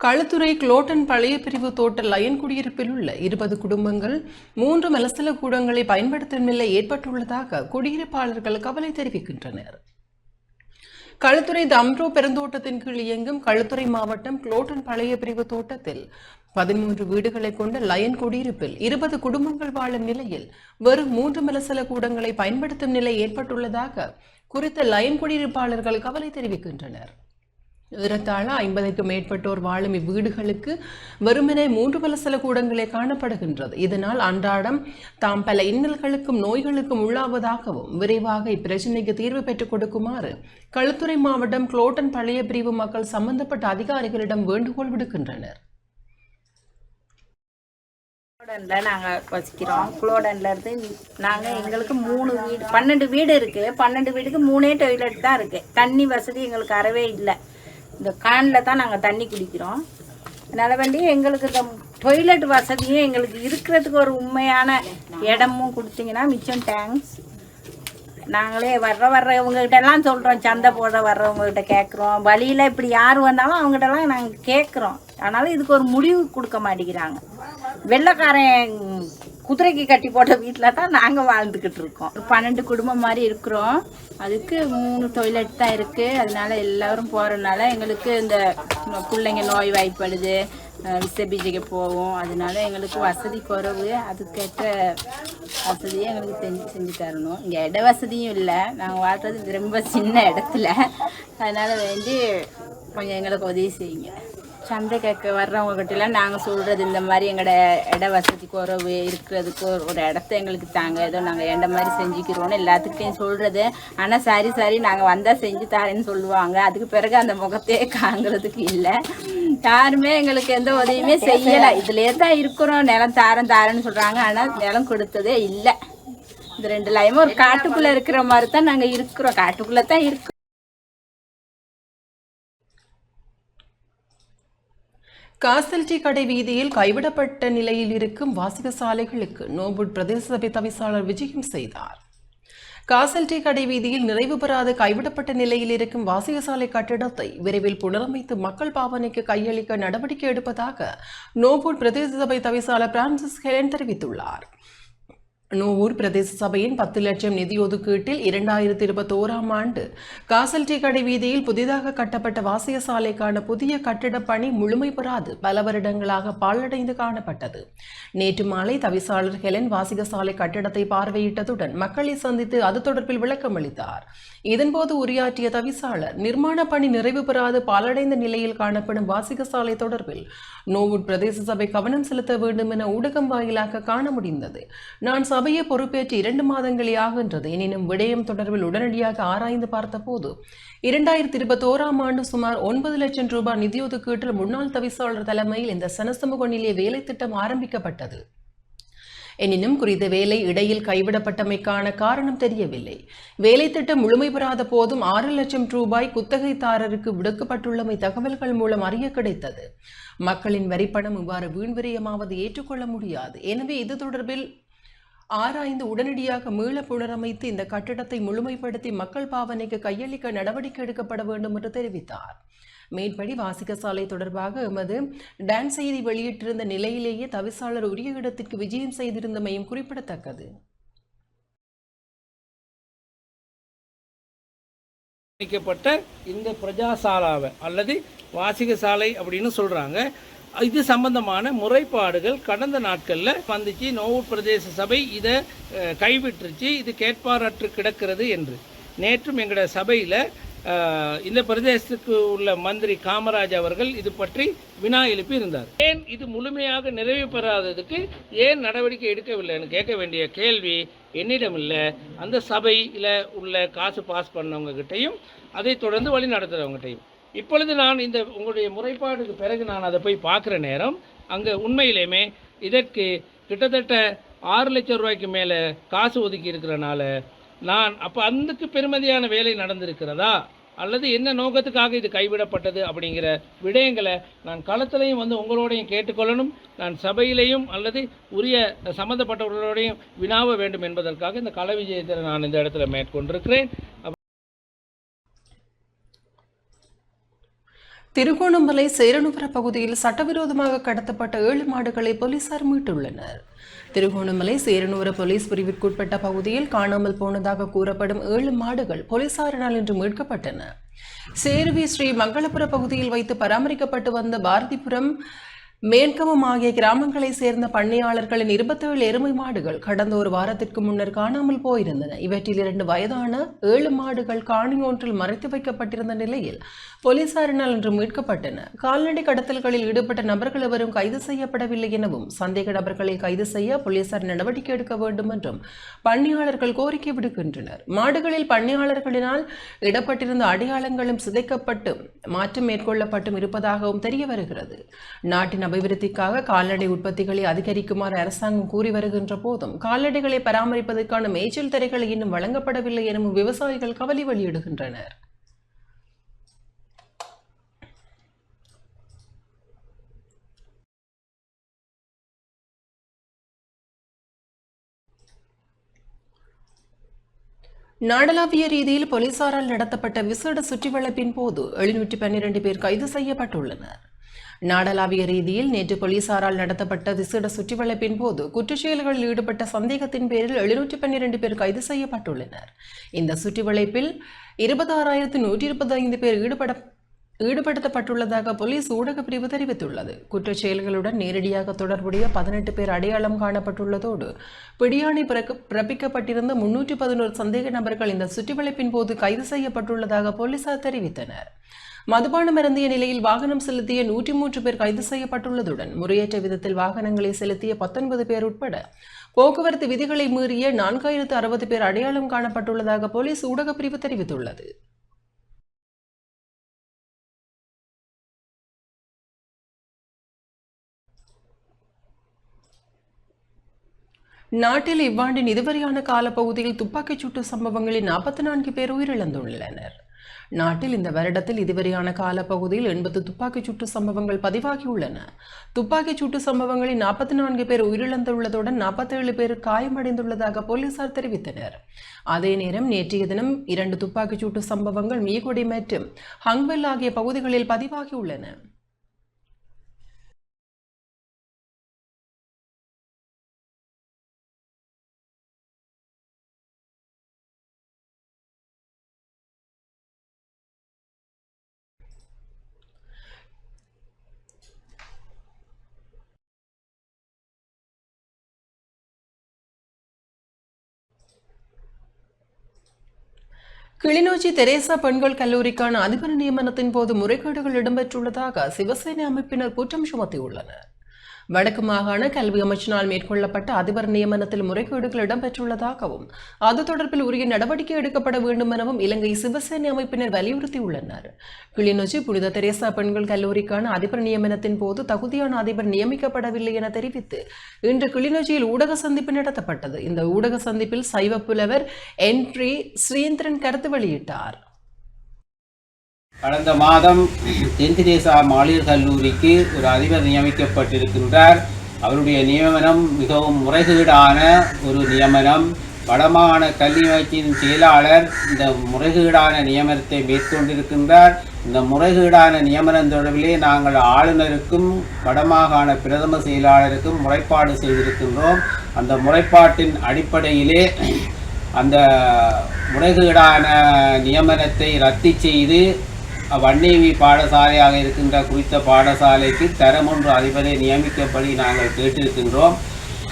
களுத்துறை குளோட்டன் பழைய பிரிவு தோட்ட லயன் குடியிருப்பில் உள்ள 20 குடும்பங்கள் 3 மலசல கூடங்களை பயன்படுத்தும் நிலை ஏற்பட்டுள்ளதாக குடியிருப்பாளர்கள் கவலை தெரிவிக்கின்றனர். களுத்துறை தம்ரோ பெருந்தோட்டத்தின் கீழ் இயங்கும் களுத்துறை மாவட்டம் குளோட்டன் பழைய பிரிவு தோட்டத்தில் 13 வீடுகளை கொண்ட லயன் குடியிருப்பில் 20 குடும்பங்கள் வாழும் நிலையில் வெறும் 3 மலசல கூடங்களை பயன்படுத்தும் நிலை ஏற்பட்டுள்ளதாக குறித்த லயன் குடியிருப்பாளர்கள் கவலை தெரிவிக்கின்றனர். ஏறத்தாழ 50க்கும் மேற்பட்டோர் வாழும் இவ்வீடுகளுக்கு வெறுமனே 3 மலசல கூடங்களே காணப்படுகின்றது. இதனால் அன்றாடம் தாம் பல இன்னல்களுக்கும் நோய்களுக்கும் உள்ளாவதாகவும் விரைவாக இப்பிரச்சினைக்கு தீர்வு பெற்றுக் கொடுக்குமாறு களுத்துறை மாவட்டம் குளோட்டன் பழைய பிரிவு மக்கள் சம்பந்தப்பட்ட அதிகாரிகளிடம் வேண்டுகோள் விடுக்கின்றனர். நாங்கள் வசிக்கிறோம். குளோடன்ல இருந்து நாங்கள் எங்களுக்கு 3 வீடு 12 வீடு இருக்கு. 12 வீடுக்கு 3 டாய்லெட் தான் இருக்கு. தண்ணி வசதி எங்களுக்கு அறவே இல்லை. இந்த கானில் தான் நாங்கள் தண்ணி குடிக்கிறோம். அதனால் வேண்டி எங்களுக்கு இந்த டொய்லெட் வசதியும் எங்களுக்கு இருக்கிறதுக்கு ஒரு உண்மையான இடமும் கொடுத்தீங்கன்னா மிச்சம் தேங்க்ஸ். நாங்களே வர்றவங்ககிட்டலாம் சொல்கிறோம், சந்தை போட வர்றவங்ககிட்ட கேட்குறோம், வழியில் இப்படி யார் வந்தாலும் அவங்ககிட்டலாம் நாங்கள் கேட்குறோம். ஆனாலும் இதுக்கு ஒரு முடிவு கொடுக்க மாட்டேங்கிறாங்க. வெள்ளைக்காரன் குதிரைக்கு கட்டி போட்ட வீட்டில் தான் நாங்கள் வாழ்ந்துக்கிட்டு இருக்கோம். 12 குடும்பம் மாதிரி இருக்கிறோம். அதுக்கு 3 டாய்லெட் தான் இருக்குது. அதனால எல்லோரும் போகிறதுனால எங்களுக்கு இந்த பிள்ளைங்க நோய் வாய்ப்படுது, விசபிஜைக்கு போவோம். அதனால எங்களுக்கு வசதி குறைவு. அதுக்கேற்ற வசதியை எங்களுக்கு செஞ்சு தரணும். இங்கே இட வசதியும் இல்லை. நாங்கள் வாழ்கிறது ரொம்ப சின்ன இடத்துல. அதனால் வேண்டி கொஞ்சம் எங்களுக்கு உதவி செய்யுங்க. சந்தை கேட்க வர்றவங்க கிட்டலாம் நாங்கள் சொல்கிறது இந்த மாதிரி எங்களோட இட வசதி குறைவு இருக்கிறதுக்கு ஒரு இடத்த எங்களுக்கு தாங்க, ஏதோ நாங்கள் எந்த மாதிரி செஞ்சுக்கிறோன்னு எல்லாத்துக்கிட்டையும் சொல்கிறது. ஆனால் சரி நாங்கள் வந்தால் செஞ்சு தரேன்னு சொல்லுவாங்க. அதுக்கு பிறகு அந்த முகத்தையே காங்கிறதுக்கு இல்லை. யாருமே எங்களுக்கு எந்த உதவியுமே செய்யலை. இதுலேயே தான் இருக்கிறோம், நிலம் தாரேன்னு சொல்கிறாங்க. ஆனால் நிலம் கொடுத்ததே இல்லை. இந்த 2 லைமும் ஒரு காட்டுக்குள்ளே இருக்கிற மாதிரி தான் நாங்கள் இருக்கிறோம். காட்டுக்குள்ளே தான் இருக்கோம். காசல்டி கடை வீதியில் கைவிடப்பட்ட நிலையில் இருக்கும் வாசிக சாலைகளுக்கு நோபுட் பிரதேச சபை தவிசாளர் விஜயம் செய்தார். காசல்டி கடை வீதியில் நிறைவு பெறாத கைவிடப்பட்ட நிலையில் இருக்கும் வாசிக சாலை கட்டிடத்தை விரைவில் புனரமைத்து மக்கள் பாவனைக்கு கையளிக்க நடவடிக்கை எடுப்பதாக நோபுட் பிரதேச சபை தவிசாளர் பிரான்சிஸ் ஹெலன் தெரிவித்துள்ளார். நோவூர் பிரதேச சபையின் 10 லட்சம் நிதி ஒதுக்கீட்டில் 2021ஆம் ஆண்டு காசல்டி கடை வீதியில் புதிதாக கட்டப்பட்ட வாசிக சாலைக்கான புதிய கட்டிட பணி முழுமை பெறாது பல வருடங்களாக பாழடைந்து காணப்பட்டது. நேற்று மாலை தவிசாளர் ஹெலன் வாசிக சாலை கட்டிடத்தை பார்வையிட்டதுடன் மக்களை சந்தித்து அது தொடர்பில் விளக்கம் அளித்தார். இதன்போது உரையாற்றிய தவிசாளர் நிர்மாண பணி நிறைவு பெறாது பாழடைந்த நிலையில் காணப்படும் வாசிக சாலை தொடர்பில் நோவூர் பிரதேச சபை கவனம் செலுத்த வேண்டும் என ஊடகம் வாயிலாக காண முடிந்தது. நான் சபையை பொறுப்பேற்று 2 மாதங்களே ஆகின்றது. எனினும் விடயம் தொடர்பில் உடனடியாக ஆராய்ந்து பார்த்தபோது 2021ஆம் ஆண்டு சுமார் 9 லட்சம் ரூபாய் நிதி ஒதுக்கீட்டில் முன்னாள் தவிசாளர் தலைமையில் இந்த சனசமூக நிலைய வேலை திட்டம் ஆரம்பிக்கப்பட்டது. எனினும் குறித்த வேலை இடையில் கைவிடப்பட்டமைக்கான காரணம் தெரியவில்லை. வேலை திட்டம் முழுமை பெறாத போதும் 6 லட்சம் ரூபாய் குத்தகைதாரருக்கு விடுக்கப்பட்டுள்ளமை தகவல்கள் மூலம் அறிய கிடைத்தது. மக்களின் வரிப்பணம் இவ்வாறு வீண்விரயமாவது ஏற்றுக்கொள்ள முடியாது. எனவே இது தொடர்பில் ஆராய்ந்து உடனடியாக மீள புனரமைத்து இந்த கட்டிடத்தை முழுமைப்படுத்தி மக்கள் பாவனைக்கு கையளிக்க நடவடிக்கை எடுக்கப்பட வேண்டும் என்று தெரிவித்தார். மேற்படி வாசிக சாலை தொடர்பாக எமது டான்ஸ் செய்தி வெளியிட்டிருந்த நிலையிலேயே தவிசாளர் உரிய இடத்திற்கு விஜயம் செய்திருந்தமையும் குறிப்பிடத்தக்கது. இந்த பிரஜாசாலாவை அல்லது வாசிக சாலை அப்படின்னு சொல்றாங்க. இது சம்பந்தமான முறைப்பாடுகள் கடந்த நாட்களில் வந்துச்சு. நோவூர் பிரதேச சபை இதை கைவிட்டுருச்சு, இது கேட்பாரற்று கிடக்கிறது என்று. நேற்றும் எங்களோட சபையில் இந்த பிரதேசத்துக்கு உள்ள மந்திரி காமராஜ் அவர்கள் இது பற்றி வினா எழுப்பி இருந்தார். ஏன் இது முழுமையாக நிறைவு பெறாததுக்கு ஏன் நடவடிக்கை எடுக்கவில்லைன்னு கேட்க வேண்டிய கேள்வி என்னிடம் இல்லை, அந்த சபையில் உள்ள காசு பாஸ் பண்ணவங்க கிட்டையும் அதை தொடர்ந்து வழி நடத்துகிறவங்ககிட்டையும். இப்பொழுது நான் இந்த உங்களுடைய முறைப்பாடுக்கு பிறகு நான் அதை போய் பார்க்குற நேரம் அங்கே உண்மையிலேயுமே இதற்கு கிட்டத்தட்ட 6 லட்சம் ரூபாய்க்கு மேலே காசு ஒதுக்கி இருக்கிறனால நான் அப்போ அதுக்கு பெருமதியான வேலை நடந்திருக்கிறதா அல்லது என்ன நோக்கத்துக்காக இது கைவிடப்பட்டது அப்படிங்கிற விடயங்களை நான் களத்திலையும் வந்து உங்களோடையும் கேட்டுக்கொள்ளணும், நான் சபையிலையும் அல்லது உரிய சம்மந்தப்பட்டவர்களோடையும் வினாவ வேண்டும் என்பதற்காக இந்த கள விஜயத்தை நான் இந்த இடத்துல மேற்கொண்டிருக்கிறேன். திருகோணமலை சேரனுவர பகுதியில் சட்டவிரோதமாக கடத்தப்பட்ட 7 மாடுகளை போலீசார் மீட்டுள்ளனர். திருகோணமலை சேரனுவர போலீஸ் பிரிவிற்குட்பட்ட பகுதியில் காணாமல் போனதாக கூறப்படும் 7 மாடுகள் போலீசாரினால் இன்று மீட்கப்பட்டன. சேருவி ஸ்ரீ மங்களபுர பகுதியில் வைத்து பராமரிக்கப்பட்டு வந்த பாரதிபுரம் மேன்கமம் ஆகிய கிராமங்களை சேர்ந்த பண்ணையாளர்களின் 27 எருமை மாடுகள் கடந்த ஒரு வாரத்திற்கு முன்னர் காணாமல் போயிருந்தன. இவற்றில் 2 வயதான 7 மாடுகள் காணி ஒன்றில் மறைத்து வைக்கப்பட்டிருந்த நிலையில் போலீசாரினால் இன்று மீட்கப்பட்டன. கால்நடை கடத்தல்களில் ஈடுபட்ட நபர்கள் எவரும் கைது செய்யப்படவில்லை எனவும் சந்தேக நபர்களை கைது செய்ய போலீசார் நடவடிக்கை எடுக்க வேண்டும் என்றும் பண்ணையாளர்கள் கோரிக்கை விடுக்கின்றனர். மாடுகளில் பண்ணையாளர்களினால் இடப்பட்டிருந்த அடையாளங்களும் சிதைக்கப்பட்டு மாற்றம் மேற்கொள்ளப்பட்டும் இருப்பதாகவும் தெரிய வருகிறது. நாட்டின் அபிவிருத்திக்காக கால்நடை உற்பத்திகளை அதிகரிக்குமாறு அரசாங்கம் கூறி வருகின்ற போதும் கால்நடைகளை பராமரிப்பதற்கான மேய்ச்சல் தரைகள் இன்னும் வழங்கப்படவில்லை எனவும் விவசாயிகள் கவலை வெளியிடுகின்றனர். நாடளாவிய ரீதியில் போலீசாரால் நடத்தப்பட்ட விசேட சுற்றிவளைப்பின் போது 712 பேர் கைது செய்யப்பட்டுள்ளனர். நாடளாவிய ரீதியில் நேற்று போலீசாரால் நடத்தப்பட்ட விசேட சுற்றிவளைப்பின் போது குற்றச்செயல்களில் ஈடுபட்ட சந்தேகத்தின் பேரில் 712 பேர் கைது செய்யப்பட்டுள்ளனர். இந்த சுற்றிவளைப்பில் 26,125 பேர் ஈடுபடுத்தப்பட்டுள்ளதாக போலீஸ் ஊடக பிரிவு தெரிவித்துள்ளது. குற்றச் செயல்களுடன் நேரடியாக தொடர்புடைய 18 பேர் அடையாளம் காணப்பட்டுள்ளதோடு பிடியாணை பிறப்பிக்கப்பட்டிருந்த 311 சந்தேக நபர்கள் இந்த சுற்றிவளைப்பின் போது கைது செய்யப்பட்டுள்ளதாக போலீசார் தெரிவித்தனர். மதுபானம் அருந்திய நிலையில் வாகனம் செலுத்திய 103 பேர் கைது செய்யப்பட்டுள்ளதுடன் முறையற்ற விதத்தில் வாகனங்களை செலுத்திய 19 பேர் உட்பட போக்குவரத்து விதிகளை மீறிய 4060 பேர் அடையாளம் காணப்பட்டுள்ளதாக போலீஸ் ஊடக பிரிவு தெரிவித்துள்ளது. நாட்டில் இவ்வாண்டின் இதுவரையான காலப்பகுதியில் துப்பாக்கிச் சூட்டு சம்பவங்களில் 44 பேர் உயிரிழந்துள்ளனர். நாட்டில் இந்த வருடத்தில் இதுவரையான காலப்பகுதியில் 80 துப்பாக்கிச் சூட்டு சம்பவங்கள் பதிவாகியுள்ளன. துப்பாக்கிச் சூட்டு சம்பவங்களில் 44 பேர் உயிரிழந்துள்ளதுடன் 47 பேர் காயமடைந்துள்ளதாக போலீசார் தெரிவித்தனர். அதே நேரம் நேற்றைய தினம் 2 துப்பாக்கிச் சூட்டு சம்பவங்கள் மீகொடி மற்றும் ஹங்வெல் ஆகிய பகுதிகளில் பதிவாகியுள்ளன. கிளிநொச்சி தெரேசா பெண்கள் கல்லூரிக்கான அதிபர் நியமனத்தின் போது முறைகேடுகள் இடம்பெற்றுள்ளதாக சிவசேனை அமைப்பினர் குற்றம் சுமத்தியுள்ளனர். வடக்கு மாகாண கல்வி அமைச்சினால் மேற்கொள்ளப்பட்ட அதிபர் நியமனத்தில் முறைகேடுகள் இடம்பெற்றுள்ளதாகவும் அது தொடர்பில் உரிய நடவடிக்கை எடுக்கப்பட வேண்டும் எனவும் இலங்கை சிவசேனை அமைப்பினர் வலியுறுத்தியுள்ளனர். கிளிநொச்சி புனித தெரேசா பெண்கள் கல்லூரிக்கான அதிபர் நியமனத்தின் போது தகுதியான அதிபர் நியமிக்கப்படவில்லை என தெரிவித்து இன்று கிளிநொச்சியில் ஊடக சந்திப்பு நடத்தப்பட்டது. இந்த ஊடக சந்திப்பில் சைவ புலவர் என்ட்ரி ஸ்ரீந்திரன் கருத்து வெளியிட்டார். கடந்த மாதம் தென் தெரேசா மகளிர் கல்லூரிக்கு ஒரு அதிபர் நியமிக்கப்பட்டிருக்கின்றார். அவருடைய நியமனம் மிகவும் முறைகேடான ஒரு நியமனம். வடமாகாண கல்வி அமைச்சின் செயலாளர் இந்த முறைகேடான நியமனத்தை மேற்கொண்டிருக்கின்றார். இந்த முறைகேடான நியமனம் தொடர்பிலே நாங்கள் ஆளுநருக்கும் வடமாகாண பிரதம செயலாளருக்கும் முறைப்பாடு செய்திருக்கின்றோம். அந்த முறைப்பாட்டின் அடிப்படையிலே அந்த முறைகேடான நியமனத்தை ரத்து செய்து வன்னேவி பாடசாலையாக இருக்கின்ற குறித்த பாடசாலைக்கு தரம் 1 அதிபரை நியமிக்கப்படி நாங்கள் கேட்டிருக்கின்றோம்.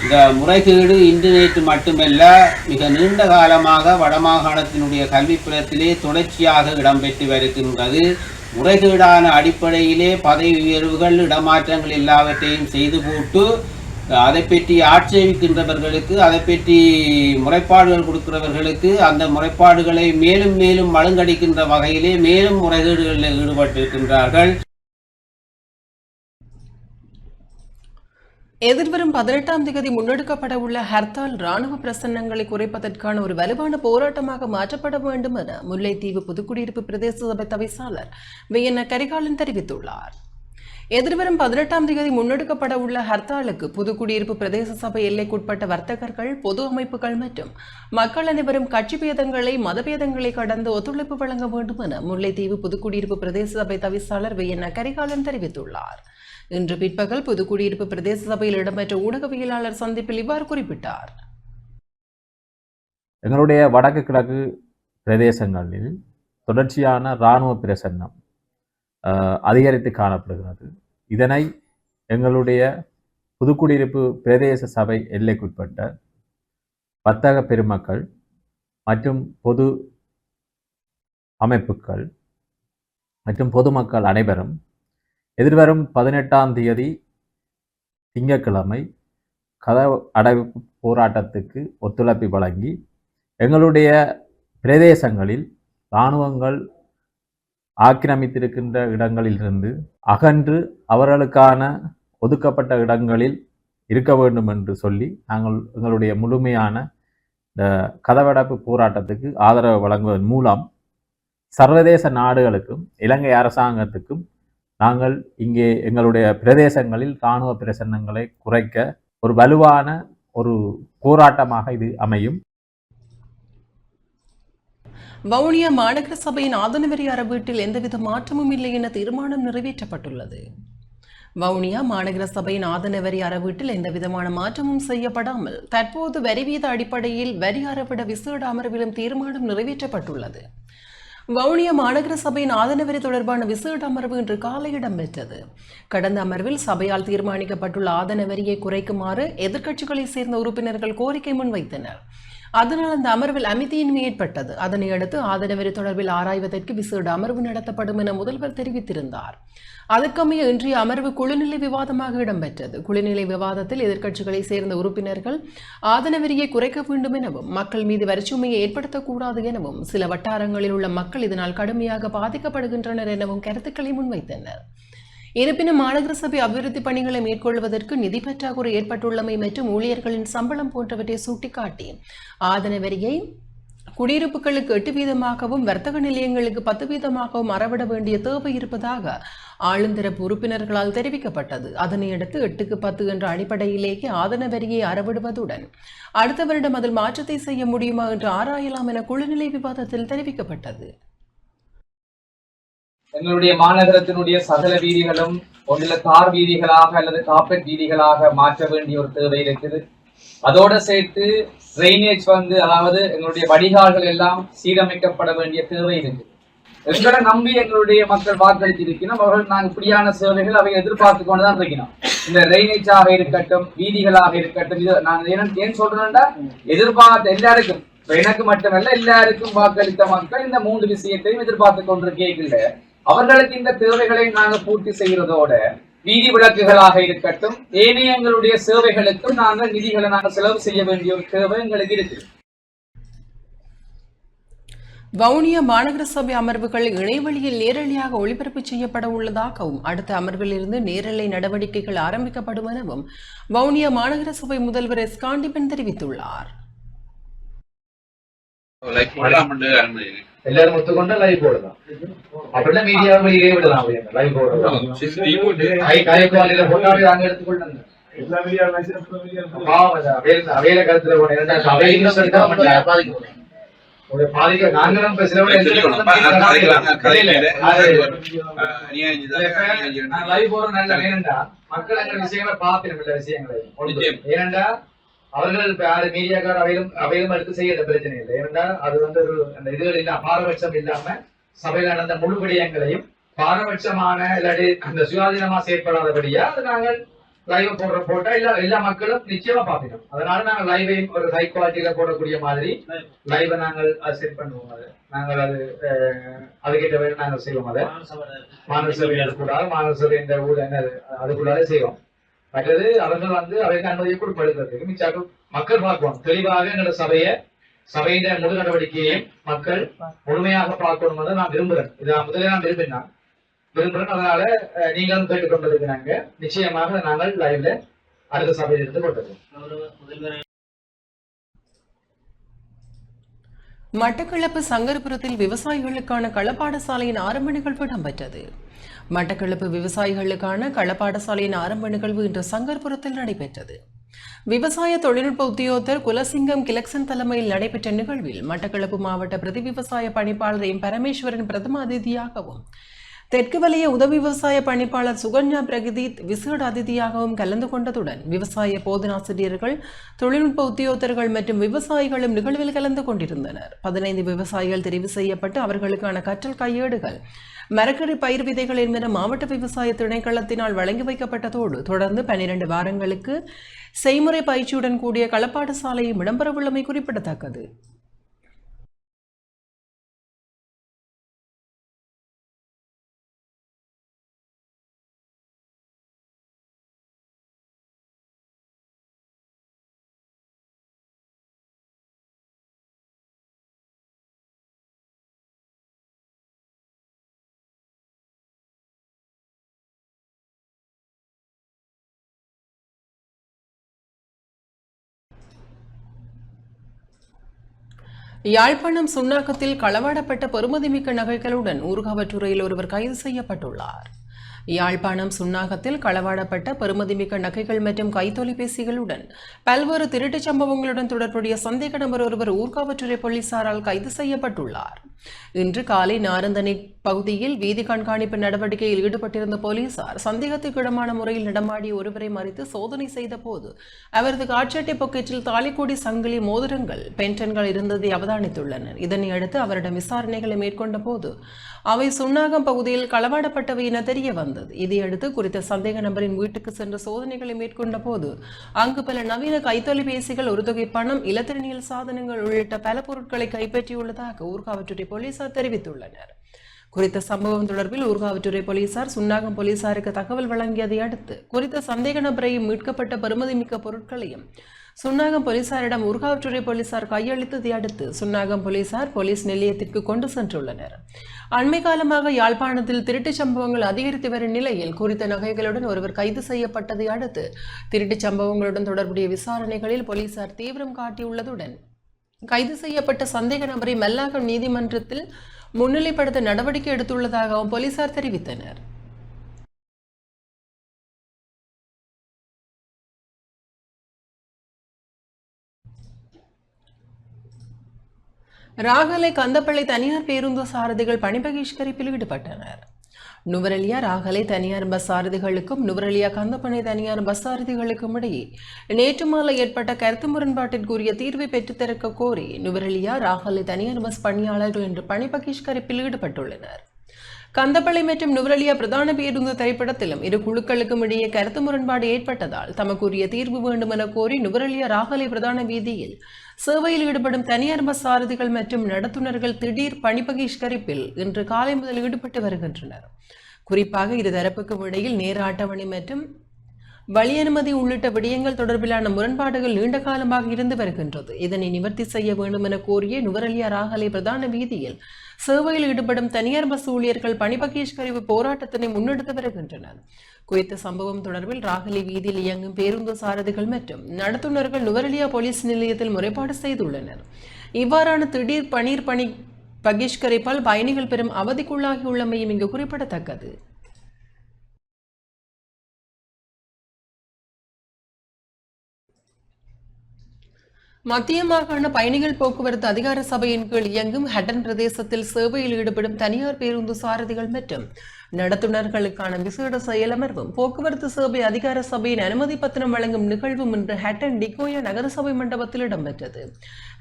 இந்த முறைகேடு இன்று நேற்று மட்டுமல்ல, மிக நீண்ட காலமாக வடமாகாணத்தினுடைய கல்விப்புலத்திலே தொடர்ச்சியாக இடம்பெற்று வருகின்றது. முறைகேடான அடிப்படையிலே பதவி உயர்வுகள் இடமாற்றங்கள் எல்லாவற்றையும் செய்து போட்டு அதை பற்றி ஆட்சேபிக்கின்றவர்களுக்கு, அதை பற்றி முறைப்பாடுகள் கொடுக்கிறவர்களுக்கு அந்த முறைப்பாடுகளை மேலும் மேலும் மழுங்கடிக்கின்ற வகையிலே மேலும் முறைகேடுகளில் ஈடுபட்டிருக்கின்றார்கள். எதிர்வரும் 18ஆம் தேதி முன்னெடுக்கப்பட உள்ள ஹர்த்தால் ராணுவ பிரசன்னங்களை குறைப்பதற்கான ஒரு வலுவான போராட்டமாக மாற்றப்பட வேண்டும் என முல்லைத்தீவு புதுக்குடியிருப்பு பிரதேச சபை தவிசாளர் விஎன் கரிகாலன் தெரிவித்துள்ளார். எதிர்வரும் 18ஆம் தேதி முன்னெடுக்கப்பட உள்ள ஹர்த்தாலுக்கு புதுக்குடியிருப்பு பிரதேச சபை எல்லைக்குட்பட்ட வர்த்தகர்கள், பொது அமைப்புகள் மற்றும் மக்கள் அனைவரும் கட்சி பேதங்களை, மதபேதங்களை கடந்து ஒத்துழைப்பு வழங்க வேண்டும் என முல்லைத்தீவு புதுக்குடியிருப்பு பிரதேச சபை தவிசாளர் விஎன் கரிகாலன் தெரிவித்துள்ளார். இன்று பிற்பகல் புதுக்குடியிருப்பு பிரதேச சபையில் இடம்பெற்ற ஊடகவியலாளர் சந்திப்பில் இவ்வாறு குறிப்பிட்டார். எங்களுடைய வடக்கு கிழக்கு பிரதேசங்களில் தொடர்ச்சியான இராணுவ பிரசன்னம் அதிகரித்து காணப்படுகிறது. இதனை எங்களுடைய புதுக்குடியிருப்பு பிரதேச சபை எல்லைக்குட்பட்ட வர்த்தக பெருமக்கள் மற்றும் பொது அமைப்புகள் மற்றும் பொதுமக்கள் அனைவரும் எதிர்வரும் 18ஆம் தேதி திங்கட்கிழமை கதவு அடைப்பு போராட்டத்துக்கு ஒத்துழைப்பு வழங்கி எங்களுடைய பிரதேசங்களில் இராணுவங்கள் ஆக்கிரமித்திருக்கின்ற இடங்களிலிருந்து அகன்று அவர்களுக்கான ஒதுக்கப்பட்ட இடங்களில் இருக்க வேண்டும் என்று சொல்லி நாங்கள் எங்களுடைய முழுமையான இந்த கதவடைப்பு போராட்டத்துக்கு ஆதரவு வழங்குவதன் மூலம் சர்வதேச நாடுகளுக்கும் இலங்கை அரசாங்கத்துக்கும் நாங்கள் இங்கே எங்களுடைய பிரதேசங்களில் இராணுவ பிரசன்னங்களை குறைக்க ஒரு வலுவான ஒரு போராட்டமாக இது அமையும். வவுனியா மாநகர சபையின் ஆதனவரி அறவீட்டில் எந்தவித மாற்றமும் இல்லை என தீர்மானம் நிறைவேற்றப்பட்டுள்ளது. வவுனியா மாநகர சபையின் ஆதனவரி அறவீட்டில் எந்தவிதமான மாற்றமும் செய்யப்படாமல் தற்போது வரி வீத அடிப்படையில் வரி அறவிட விசேட அமர்விலும் தீர்மானம் நிறைவேற்றப்பட்டுள்ளது. வவுனியா மாநகர சபையின் ஆதன வரி தொடர்பான விசேட அமர்வு இன்று காலை இடம்பெற்றது. கடந்த அமர்வில் சபையால் தீர்மானிக்கப்பட்டுள்ள ஆதன வரியை குறைக்குமாறு எதிர்க்கட்சிகளைச் சேர்ந்த உறுப்பினர்கள் கோரிக்கை முன்வைத்தனர். அதனால் அந்த அமர்வில் அமைதியின்மை ஏற்பட்டது. அதனையடுத்து ஆதன வரி தொடர்பில் ஆராய்வதற்கு விசேட அமர்வு நடத்தப்படும் என முதல்வர் தெரிவித்திருந்தார். அதற்கமைய இன்றைய அமர்வு குழுநிலை விவாதமாக இடம்பெற்றது. குழுநிலை விவாதத்தில் எதிர்க்கட்சிகளை சேர்ந்த உறுப்பினர்கள் ஆதன வரியை குறைக்க வேண்டும் எனவும் மக்கள் மீது வரிச்சுமையை ஏற்படுத்தக்கூடாது எனவும் சில வட்டாரங்களில் உள்ள மக்கள் இதனால் கடுமையாக பாதிக்கப்படுகின்றனர் எனவும் கருத்துக்களை முன்வைத்தனர். இருப்பினும் மாநகர சபை அபிவிருத்தி பணிகளை மேற்கொள்வதற்கு நிதி பற்றாக்குறை ஏற்பட்டுள்ளமை மற்றும் ஊழியர்களின் சம்பளம் போன்றவற்றை சுட்டிக்காட்டி ஆதன வரியை குடியிருப்புகளுக்கு 8% வர்த்தக நிலையங்களுக்கு 10% அறவிட வேண்டிய தேவை இருப்பதாக ஆளுந்தரப்பு உறுப்பினர்களால் தெரிவிக்கப்பட்டது. அதனையடுத்து 8க்கு 10 என்ற அடிப்படையிலேயே ஆதன வரியை அறவிடுவதுடன் அடுத்த வருடம் அதில் மாற்றத்தை செய்ய முடியுமா என்று ஆராயலாம் என குழுநிலை விவாதத்தில் தெரிவிக்கப்பட்டது. எங்களுடைய மாநகரத்தினுடைய சகல வீதிகளும் ஒன்றில தார் வீதிகளாக அல்லது காப்பெட் வீதிகளாக மாற்ற வேண்டிய ஒரு தேவை இருக்குது. அதோட சேர்த்து ட்ரைனேஜ் அதாவது எங்களுடைய வடிகால்கள் எல்லாம் சீரமைக்கப்பட வேண்டிய தேவை இருக்கு. எங்களை நம்பி எங்களுடைய மக்கள் வாக்களித்திருக்கணும். அவர்கள் நாங்கள் இப்படியான சேவைகள் அவை எதிர்பார்த்து கொண்டுதான் இருக்கணும். இந்த ட்ரைனேஜாக இருக்கட்டும், வீதிகளாக இருக்கட்டும், இது நாங்கள் ஏன் சொல்றேன்னா எதிர்பார்த்த எல்லாருக்கும், எனக்கு மட்டுமல்ல எல்லாருக்கும் வாக்களித்த மக்கள் இந்த 3 விஷயத்தையும் எதிர்பார்த்து கொண்டிருக்கீங்கள. அவர்களுக்கு இந்த தேவைகளை நாங்கள் பூர்த்தி செய்யறதோட வீதி விளக்குகளாக இருக்கட்டும், ஏனைய எங்களுடைய சேவைகளுக்கும் நாங்கள் நிதிகளை நாங்கள் செலவு செய்ய வேண்டிய ஒரு தேவை எங்களுக்கு இருக்கு. வவுனியா மாநகர சபை அமர்வுகள் இணையவழியில் நேரடியாக ஒளிபரப்பு செய்யப்பட உள்ளதாகவும் அடுத்த அமர்வில் இருந்து நேரலை நடவடிக்கைகள் ஆரம்பிக்கப்படும் எனவும் வவுனியா மாநகர சபை முதல்வர் எஸ் காண்டிபன் தெரிவித்துள்ளார். எல்லாரும் ஒத்துக்கொண்டா லைவ் போடலாம். அப்படின்னா மீடியா வெளியே விடலாம். லைவ் போடலாம். அங்க எடுத்துக்கொள்ளுங்க. அவையில கருத்துல பாதிக்க நாங்களும் லைவ் போறோம். நல்ல ஏனென்றா மக்கள் அந்த விஷயங்களை பார்க்கணும். இல்ல விஷயங்களை ஏனென்றா அவர்கள் மீடியாக்கார் அவையிலும் எடுத்து செய்ய பிரச்சனை இல்லை. ஏனென்றால் அது அந்த இதுகள் இல்ல பாரபட்சம் இல்லாம சபையில் நடந்த முழு விடயங்களையும் பாரபட்சமான இல்லாட்டி அந்த சுயாதீனமா செயற்படாதபடியா அது நாங்கள் லைவ் போட்டா எல்லா மக்களும் நிச்சயமா பார்க்கணும். அதனால நாங்கள் லைவையும் ஒரு ஹை குவாலிட்டியில போடக்கூடிய மாதிரி லைவை நாங்கள் செட் பண்ணுவோம். அது நாங்கள் அதுக்கிட்ட வேணும் நாங்கள் செய்வோம். அதை மாநகர சபை கூடாது, மாநகர சபை இந்த ஊர் என்ன அதுக்குள்ளாலே செய்வோம். மற்றது அவர்கள் அவைக்கு அனுமதியை கொடுப்படுத்துறதுக்கு மிச்சாக்கள் மக்கள் பார்க்கணும். தெளிவாக எங்களோட சபையின் முழு நடவடிக்கையை மக்கள் முழுமையாக பார்க்கணும் நான் விரும்புறேன். இதை முதலே நான் விரும்புறேன். அதனால நீங்களும் கேட்டுக்கொண்டிருக்கிறாங்க. நிச்சயமாக நாங்கள் லைவ்ல அடுத்த சபையில் இருந்து கொண்டது. மட்டக்களப்பு சங்கர்புரத்தில் விவசாயிகளுக்கான களப்பாடசாலையின் ஆரம்ப நிகழ்வு இடம்பெற்றது. மட்டக்களப்பு விவசாயிகளுக்கான களப்பாடசாலையின் ஆரம்ப நிகழ்வு இன்று சங்கர்புரத்தில் நடைபெற்றது. விவசாய தொழில்நுட்ப உத்தியோகத்தர் குலசிங்கம் கிலக்சன் தலைமையில் நடைபெற்ற நிகழ்வில் மட்டக்களப்பு மாவட்ட பிரதி விவசாய பணிப்பாளர் எம் பரமேஸ்வரன் பிரதம அதிதியாகவும், தெற்கு வலய உதவி விவசாய பணிப்பாளர் சுகன்யா பிரகதீத் விசேட அதிதியாகவும் கலந்து கொண்டதுடன் விவசாய போதனாசிரியர்கள், தொழில்நுட்ப உத்தியோகத்தர்கள் மற்றும் விவசாயிகளும் நிகழ்வில் கலந்து கொண்டிருந்தனர். 15 விவசாயிகள் தெரிவு செய்யப்பட்டு அவர்களுக்கான கற்றல் கையேடுகள், மரக்கறி பயிர் விதைகள் என்பன மாவட்ட விவசாய திணைக்களத்தினால் வழங்கி வைக்கப்பட்டதோடு தொடர்ந்து 12 வாரங்களுக்கு செய்முறை பயிற்சியுடன் கூடிய களப்பாடு சாலையும் இடம்பெறவுள்ளமை குறிப்பிடத்தக்கது. யாழ்ப்பாணம் சுன்னாகத்தில் களவாடப்பட்ட பெறுமதிமிக்க நகைகளுடன் ஊர்காவற்றுறையில் ஒருவர் கைது செய்யப்பட்டுள்ளார். யாழ்ப்பாணம் சுன்னாகத்தில் களவாடப்பட்ட பெறுமதிமிக்க நகைகள் மற்றும் கைத்தொலைபேசிகளுடன் பல்வேறு திருட்டுச் சம்பவங்களுடன் தொடர்புடைய சந்தேக நபர் ஒருவர் ஊர்காவற்றுறை போலீசாரால் கைது செய்யப்பட்டுள்ளார். இன்று காலை நாரந்தனை பகுதியில் வீதி கண்காணிப்பு நடவடிக்கையில் ஈடுபட்டிருந்த போலீசார் சந்தேகத்துக்கிடமான முறையில் நடமாடிய ஒருவரை மறித்து சோதனை செய்த போது அவரது காட்சட்டை பொக்கெட்டில் தாலிக்கோடி சங்கிலி மோதிரங்கள் பென்டன்கள் இருந்ததை அவதானித்துள்ளனர். இதனை அடுத்து அவரிடம் விசாரணைகளை மேற்கொண்ட போது அவை சுன்னாகம் பகுதியில் களவாடப்பட்டவை என தெரிய வந்தது. இதையடுத்து குறித்த சந்தேக நபரின் வீட்டுக்கு சென்று சோதனைகளை மேற்கொண்ட போது அங்கு பல நவீன கைத்தொலைபேசிகள், ஒரு தொகை பணம், இலத்திரனியல் சாதனங்கள் உள்ளிட்ட பல பொருட்களை கைப்பற்றியுள்ளதாக ஊர்காவற்றுறை போலீசார் தெரிவித்துள்ளனர். குறித்த சம்பவம் தொடர்பில் ஊர்காவற்றுறை போலீசார் சுன்னாகம் போலீசாருக்கு தகவல் வழங்கியதை அடுத்து குறித்த சந்தேக நபரையும் மீட்கப்பட்ட பெறுமதிமிக்க பொருட்களையும் சுன்னாகம் போலீசாரிடம் ஊர்காவற்றுறை போலீசார் கையளித்ததை அடுத்து சுன்னாகம் போலீசார் போலீஸ் நிலையத்திற்கு கொண்டு சென்றுள்ளனர். அண்மை காலமாக யாழ்ப்பாணத்தில் திருட்டுச் சம்பவங்கள் அதிகரித்து வரும் நிலையில் குறித்த நகைகளுடன் ஒருவர் கைது செய்யப்பட்டதை அடுத்து திருட்டுச் சம்பவங்களுடன் தொடர்புடைய விசாரணைகளில் போலீசார் தீவிரம் காட்டியுள்ளதுடன் கைது செய்யப்பட்ட சந்தேக நபரை மல்லாகம் நீதிமன்றத்தில் முன்னிலைப்படுத்த நடவடிக்கை எடுத்துள்ளதாகவும் போலீசார் தெரிவித்தனர். ராகலை கந்தப்பள்ளி தனியார் பேருந்து சாரதிகள் பணி பகிஷ்கரிப்பில் ஈடுபட்டனர். நுவரெலியா ராகலை தனியார் பஸ் சாரதிகளுக்கும் நுவரெலியா கந்தப்பள்ளி தனியார் பஸ் சாரதிகளுக்கும் இடையே நேற்று மாலை ஏற்பட்ட கருத்து முரண்பாட்டிற்குரிய தீர்வை பெற்றுத்தரக்க கோரி நுவரெலியா ராகலை தனியார் பஸ் பணியாளர்கள் இன்று பணி பகிஷ்கரிப்பில் ஈடுபட்டுள்ளனர். கந்தப்பள்ளி மற்றும் நுவரெலியா பிரதான பேருந்து திரைப்படத்திலும் இரு குழுக்களுக்கும் இடையே கருத்து முரண்பாடு ஏற்பட்டதால் தமக்குரிய தீர்வு வேண்டும் என கோரி நுவரெலியா ராகலை பிரதான வீதியில் சேவையில் ஈடுபடும் தனியார் பஸ் சாரதிகள் மற்றும் நடத்துனர்கள் திடீர் பணி பகிஷ்கரிப்பில் இன்று காலை முதல் ஈடுபட்டு வருகின்றனர். குறிப்பாக இரு தரப்புக்கும் இடையில் நேர அட்டவணை மற்றும் வழி அனுமதி உள்ளிட்ட விடயங்கள் தொடர்பிலான முரண்பாடுகள் நீண்ட காலமாக இருந்து வருகின்றது. இதனை நிவர்த்தி செய்ய வேண்டும் என கோரிய நுவரெலியா ராகலை பிரதான வீதியில் சேவையில் ஈடுபடும் தனியார் பஸ் ஊழியர்கள் பணி பகிஷ்கரிப்பு போராட்டத்தினை முன்னெடுத்து வருகின்றனர். குறித்த சம்பவம் தொடர்பில் ராகலை வீதியில் இயங்கும் பேருந்து சாரதிகள் மற்றும் நடத்துனர்கள் நுவரெலியா போலீஸ் நிலையத்தில் முறைப்பாடு செய்துள்ளனர். இவ்வாறான திடீர் பணி பகிஷ்கரிப்பால் பயணிகள் பெரும் அவதிக்குள்ளாகியுள்ளமையும் இங்கு குறிப்பிடத்தக்கது. மத்திய மாகாண பயணிகள் போக்குவரத்து அதிகார சபையின் கீழ் இயங்கும் ஹட்டன் பிரதேசத்தில் சேவையில் ஈடுபடும் தனியார் பேருந்து சாரதிகள் மற்றும் நடத்துனர்களுக்கான விசேட செயலமர்வும் போக்குவரத்து சேவை அதிகார சபையின் அனுமதி பத்திரம் வழங்கும் நிகழ்வும் இன்று ஹட்டன் டிகோயா நகரசபை மண்டபத்தில் இடம்பெற்றது.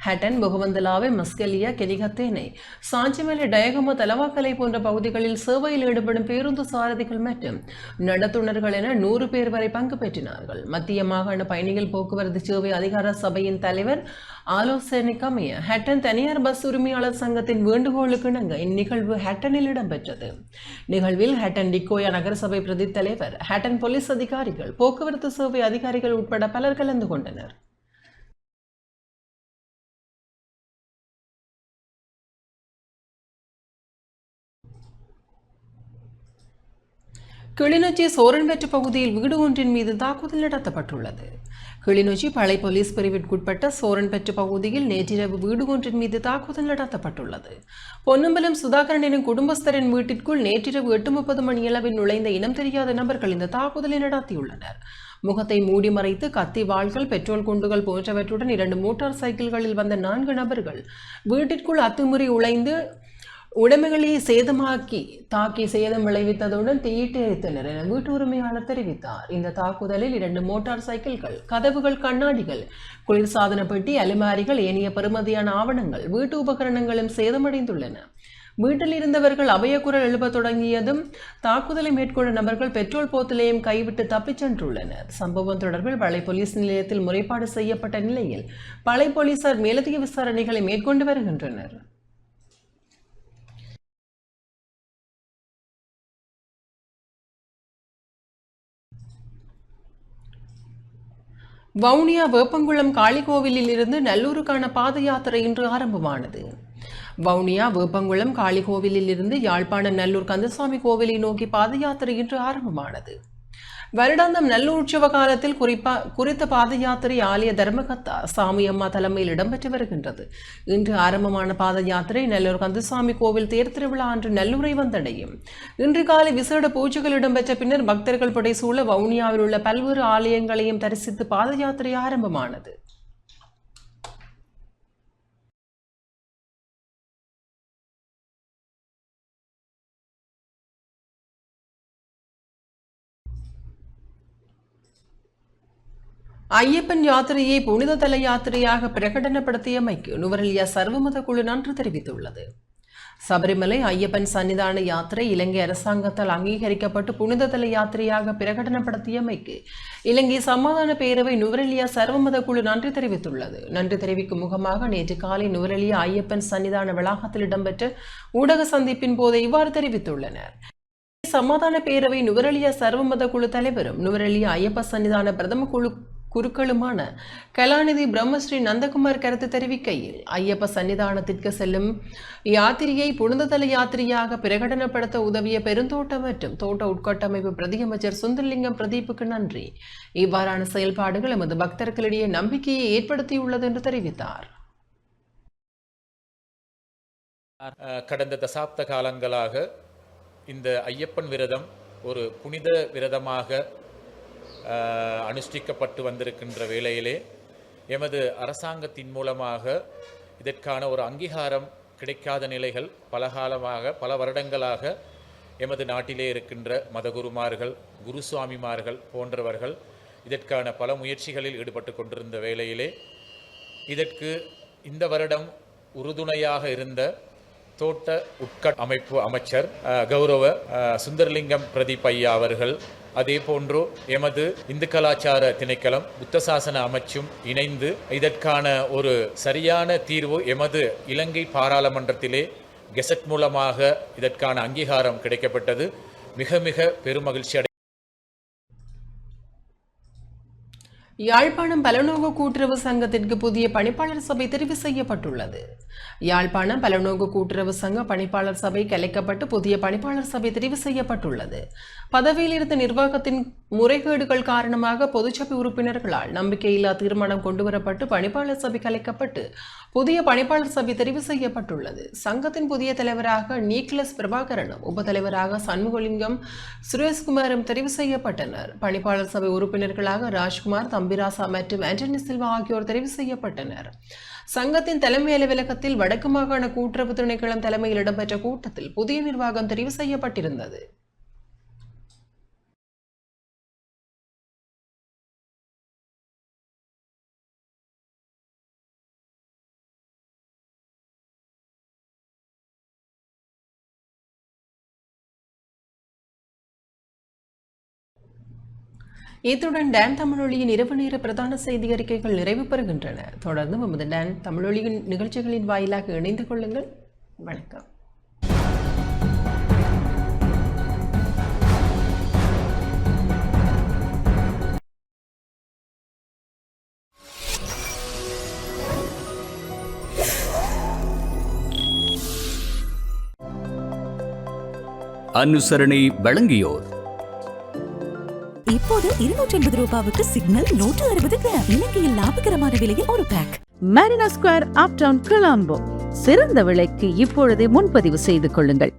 ஹட்டன், முகவந்தலாவை, மஸ்கலியா, கெனிகத்தேனை, சாஞ்சிமலை, டயகம, தலவாக்கலை போன்ற பகுதிகளில் சேவையில் ஈடுபடும் பேருந்து சாரதிகள் மற்றும் நடத்துனர்கள் என 100 பேர் வரை பங்கு பெற்றினார்கள். மத்திய மாகாண பயணிகள் போக்குவரத்து சேவை அதிகார சபையின் தலைவர் ஆலோசனைக்கமைய ஹட்டன் தனியார் பஸ் உரிமையாளர் சங்கத்தின் வேண்டுகோளுக்கு இணங்க இந்நிகழ்வு ஹட்டனில் இடம்பெற்றது. நிகழ்வில் ஹட்டன் டிகோயா நகரசபை பிரதி தலைவர், ஹட்டன் போலீஸ் அதிகாரிகள், போக்குவரத்து சேவை அதிகாரிகள் உட்பட பலர் கலந்து கொண்டனர். கிளிநொச்சி சோரன்பேற்று பகுதியில் வீடு ஒன்றின் மீது தாக்குதல் நடத்தப்பட்டுள்ளது. கிளிநொச்சி பழைய போலீஸ் பிரிவிற்குட்பட்ட சோரன்பேற்று பகுதியில் நேற்றிரவு வீடு ஒன்றின் மீது தாக்குதல் நடத்தப்பட்டுள்ளது. பொன்னம்பலம் சுதாகரன் எனும் குடும்பஸ்தரின் வீட்டிற்குள் நேற்றிரவு 8:30 மணியளவில் நுழைந்த இனம் தெரியாத நபர்கள் இந்த தாக்குதலை நடத்தியுள்ளனர். முகத்தை மூடி மறைத்து கத்தி, வாள்கள், பெட்ரோல் குண்டுகள் போன்றவற்றுடன் 2 மோட்டார் சைக்கிள்களில் வந்த 4 நபர்கள் வீட்டிற்குள் அத்துமுறை உழைந்து உடைமைகளை சேதமாக்கி தாக்கி சேதம் விளைவித்ததுடன் தீயிட்டு எரித்தனர் என வீட்டு உரிமையாளர் தெரிவித்தார். இந்த தாக்குதலில் 2 மோட்டார் சைக்கிள்கள், கதவுகள், கண்ணாடிகள், குளிர்சாதன பெட்டி, அலுமாரிகள், ஏனைய பெறுமதியான ஆவணங்கள், வீட்டு உபகரணங்களும் சேதமடைந்துள்ளன. வீட்டில் இருந்தவர்கள் அபயக்குரல் எழுப்ப தொடங்கியதும் தாக்குதலை மேற்கொண்ட நபர்கள் பெட்ரோல் போத்தலையும் கைவிட்டு தப்பிச் சென்றுள்ளனர். சம்பவம் தொடர்பில் பழைய போலீஸ் நிலையத்தில் முறைப்பாடு செய்யப்பட்ட நிலையில் பழைய போலீசார் மேலதிக விசாரணைகளை மேற்கொண்டு வருகின்றனர். வவுனியா வேப்பங்குளம் காளிகோவிலில் இருந்து நல்லூருக்கான பாத யாத்திரை இன்று ஆரம்பமானது. வவுனியா வேப்பங்குளம் காளிகோவிலில் இருந்து யாழ்ப்பாணம் நல்லூர் கந்தசாமி கோவிலை நோக்கி பாத யாத்திரை இன்று ஆரம்பமானது. வருடாந்தம் நல்லூர் உற்சவ காலத்தில் குறித்த பாத யாத்திரை ஆலய தர்மகத்தா சாமியம்மா தலைமையில் இடம்பெற்று வருகின்றது. இன்று ஆரம்பமான பாத யாத்திரை நல்லூர் கந்தசாமி கோவில் தேர் திருவிழா அன்று நல்லூரை வந்தடையும். இன்று காலை விசேட பூஜைகள் இடம்பெற்ற பின்னர் பக்தர்கள் புடைசூழ வவுனியாவில் உள்ள பல்வேறு ஆலயங்களையும் தரிசித்து பாத யாத்திரை ஆரம்பமானது. ஐயப்பன் யாத்திரையை புனித தல யாத்திரையாக பிரகடனப்படுத்தியமைக்கு நுவரெலியா சர்வமத குழு நன்றி தெரிவித்துள்ளது. சபரிமலை ஐயப்பன் சன்னிதான யாத்திரை இலங்கை அரசாங்கத்தால் அங்கீகரிக்கப்பட்டு புனித தல யாத்திரையாக பிரகடனப்படுத்தியமைக்கு இலங்கை சமாதான பேரவை நுவரெலியா சர்வமத குழு நன்றி தெரிவித்துள்ளது. நன்றி தெரிவிக்கும் முகமாக நேற்று காலை நுவரெலியா ஐயப்பன் சன்னிதான வளாகத்தில் இடம்பெற்ற ஊடக சந்திப்பின் போது இவ்வாறு தெரிவித்துள்ளனர். சமாதான பேரவை நுவரெலியா சர்வமத குழு தலைவரும் நுவரெலியா ஐயப்ப சன்னிதான பிரதம குழு குருக்களுமான கலாநிதி பிரம்மஸ்ரீ நந்தகுமார் கருத்து தெரிவிக்கையில் ஐயப்ப சன்னிதானத்திற்கு செல்லும் யாத்திரையை புனிததல யாத்திரையாக பிரகடனப்படுத்த உதவிய பெருந்தோட்ட மற்றும் தோட்ட உட்கட்டமைப்பு பிரதியமைச்சர் சுந்தரலிங்கம் பிரதீப்புக்கு நன்றி. இவ்வாறான செயல்பாடுகள் எமது பக்தர்களிடையே நம்பிக்கையை ஏற்படுத்தியுள்ளது என்று தெரிவித்தார். கடந்த தசாப்த காலங்களாக இந்த ஐயப்பன் விரதம் ஒரு புனித விரதமாக அனுஷ்டிக்கப்பட்டு வந்திருக்கின்ற வேளையிலே எமது அரசாங்கத்தின் மூலமாக இதற்கான ஒரு அங்கீகாரம் கிடைக்காத நிலைகள் பல வருடங்களாக எமது நாட்டிலே இருக்கின்ற மதகுருமார்கள் குருசுவாமிமார்கள் போன்றவர்கள் இதற்கான பல முயற்சிகளில் ஈடுபட்டு கொண்டிருந்த வேளையிலே இதற்கு இந்த வருடம் உறுதுணையாக இருந்த தோட்ட உட்கட்டமைப்பு அமைச்சர் கௌரவ சுந்தரலிங்கம் பிரதீப் ஐயா அவர்கள், அதே போன்று எமது இந்து கலாச்சார திணைக்களம் புத்த சாசன அமைச்சும் இணைந்து இதற்கான ஒரு சரியான தீர்வு எமது இலங்கை பாராளுமன்றத்திலே கெசட் மூலமாக இதற்கான அங்கீகாரம் கிடைக்கப்பட்டது. மிக மிக பெருமகிழ்ச்சி. யாழ்ப்பாணம் பலநோக்கு கூட்டுறவு சங்கத்திற்கு புதிய பணிப்பாளர் சபை தெரிவு செய்யப்பட்டுள்ளது. யாழ்ப்பாணம் பலநோக்கு கூட்டுறவு சங்க பணிப்பாளர் சபை கலைக்கப்பட்டு புதிய பணிப்பாளர் சபை தெரிவு செய்யப்பட்டுள்ளது. பதவியில் இருந்த நிர்வாகத்தின் முறைகேடுகள் காரணமாக பொதுச்சபை உறுப்பினர்களால் நம்பிக்கையில்லா தீர்மானம் கொண்டுவரப்பட்டு பணிப்பாளர் சபை கலைக்கப்பட்டு புதிய பணிப்பாளர் சபை தெரிவு செய்யப்பட்டுள்ளது. சங்கத்தின் புதிய தலைவராக நீக்லஸ் பிரபாகரனும் உபதலைவராக சண்முகலிங்கம் சுரேஷ்குமாரும் தெரிவு செய்யப்பட்டனர். பணிப்பாளர் சபை உறுப்பினர்களாக ராஜ்குமார், தம்பிராசா மற்றும் ஆண்டனி சில்வா ஆகியோர் தெரிவு செய்யப்பட்டனர். சங்கத்தின் தலைமை அலுவலகத்தில் வடக்கு மாகாண கூட்டுறவு திணைக்களம் தலைமையில் இடம்பெற்ற கூட்டத்தில் புதிய நிர்வாகம் தெரிவு செய்யப்பட்டிருந்தது. இத்துடன் டான் தமிழொலியின் இரவு நேர பிரதான செய்தி அறிக்கைகள் நிறைவு பெறுகின்றன. தொடர்ந்து நமது டான் தமிழொலியின் நிகழ்ச்சிகளின் வாயிலாக இணைந்து கொள்ளுங்கள். வணக்கம். அனுசரணை வழங்கியோர் இப்போது 250 ரூபாவுக்கு சிக்னல் 160 கிராம். இலங்கையில் லாபகரமான விலையில் ஒரு pack. Marina Square Uptown Colombo. சிறந்த விலைக்கு இப்பொழுதே முன்பதிவு செய்து கொள்ளுங்கள்.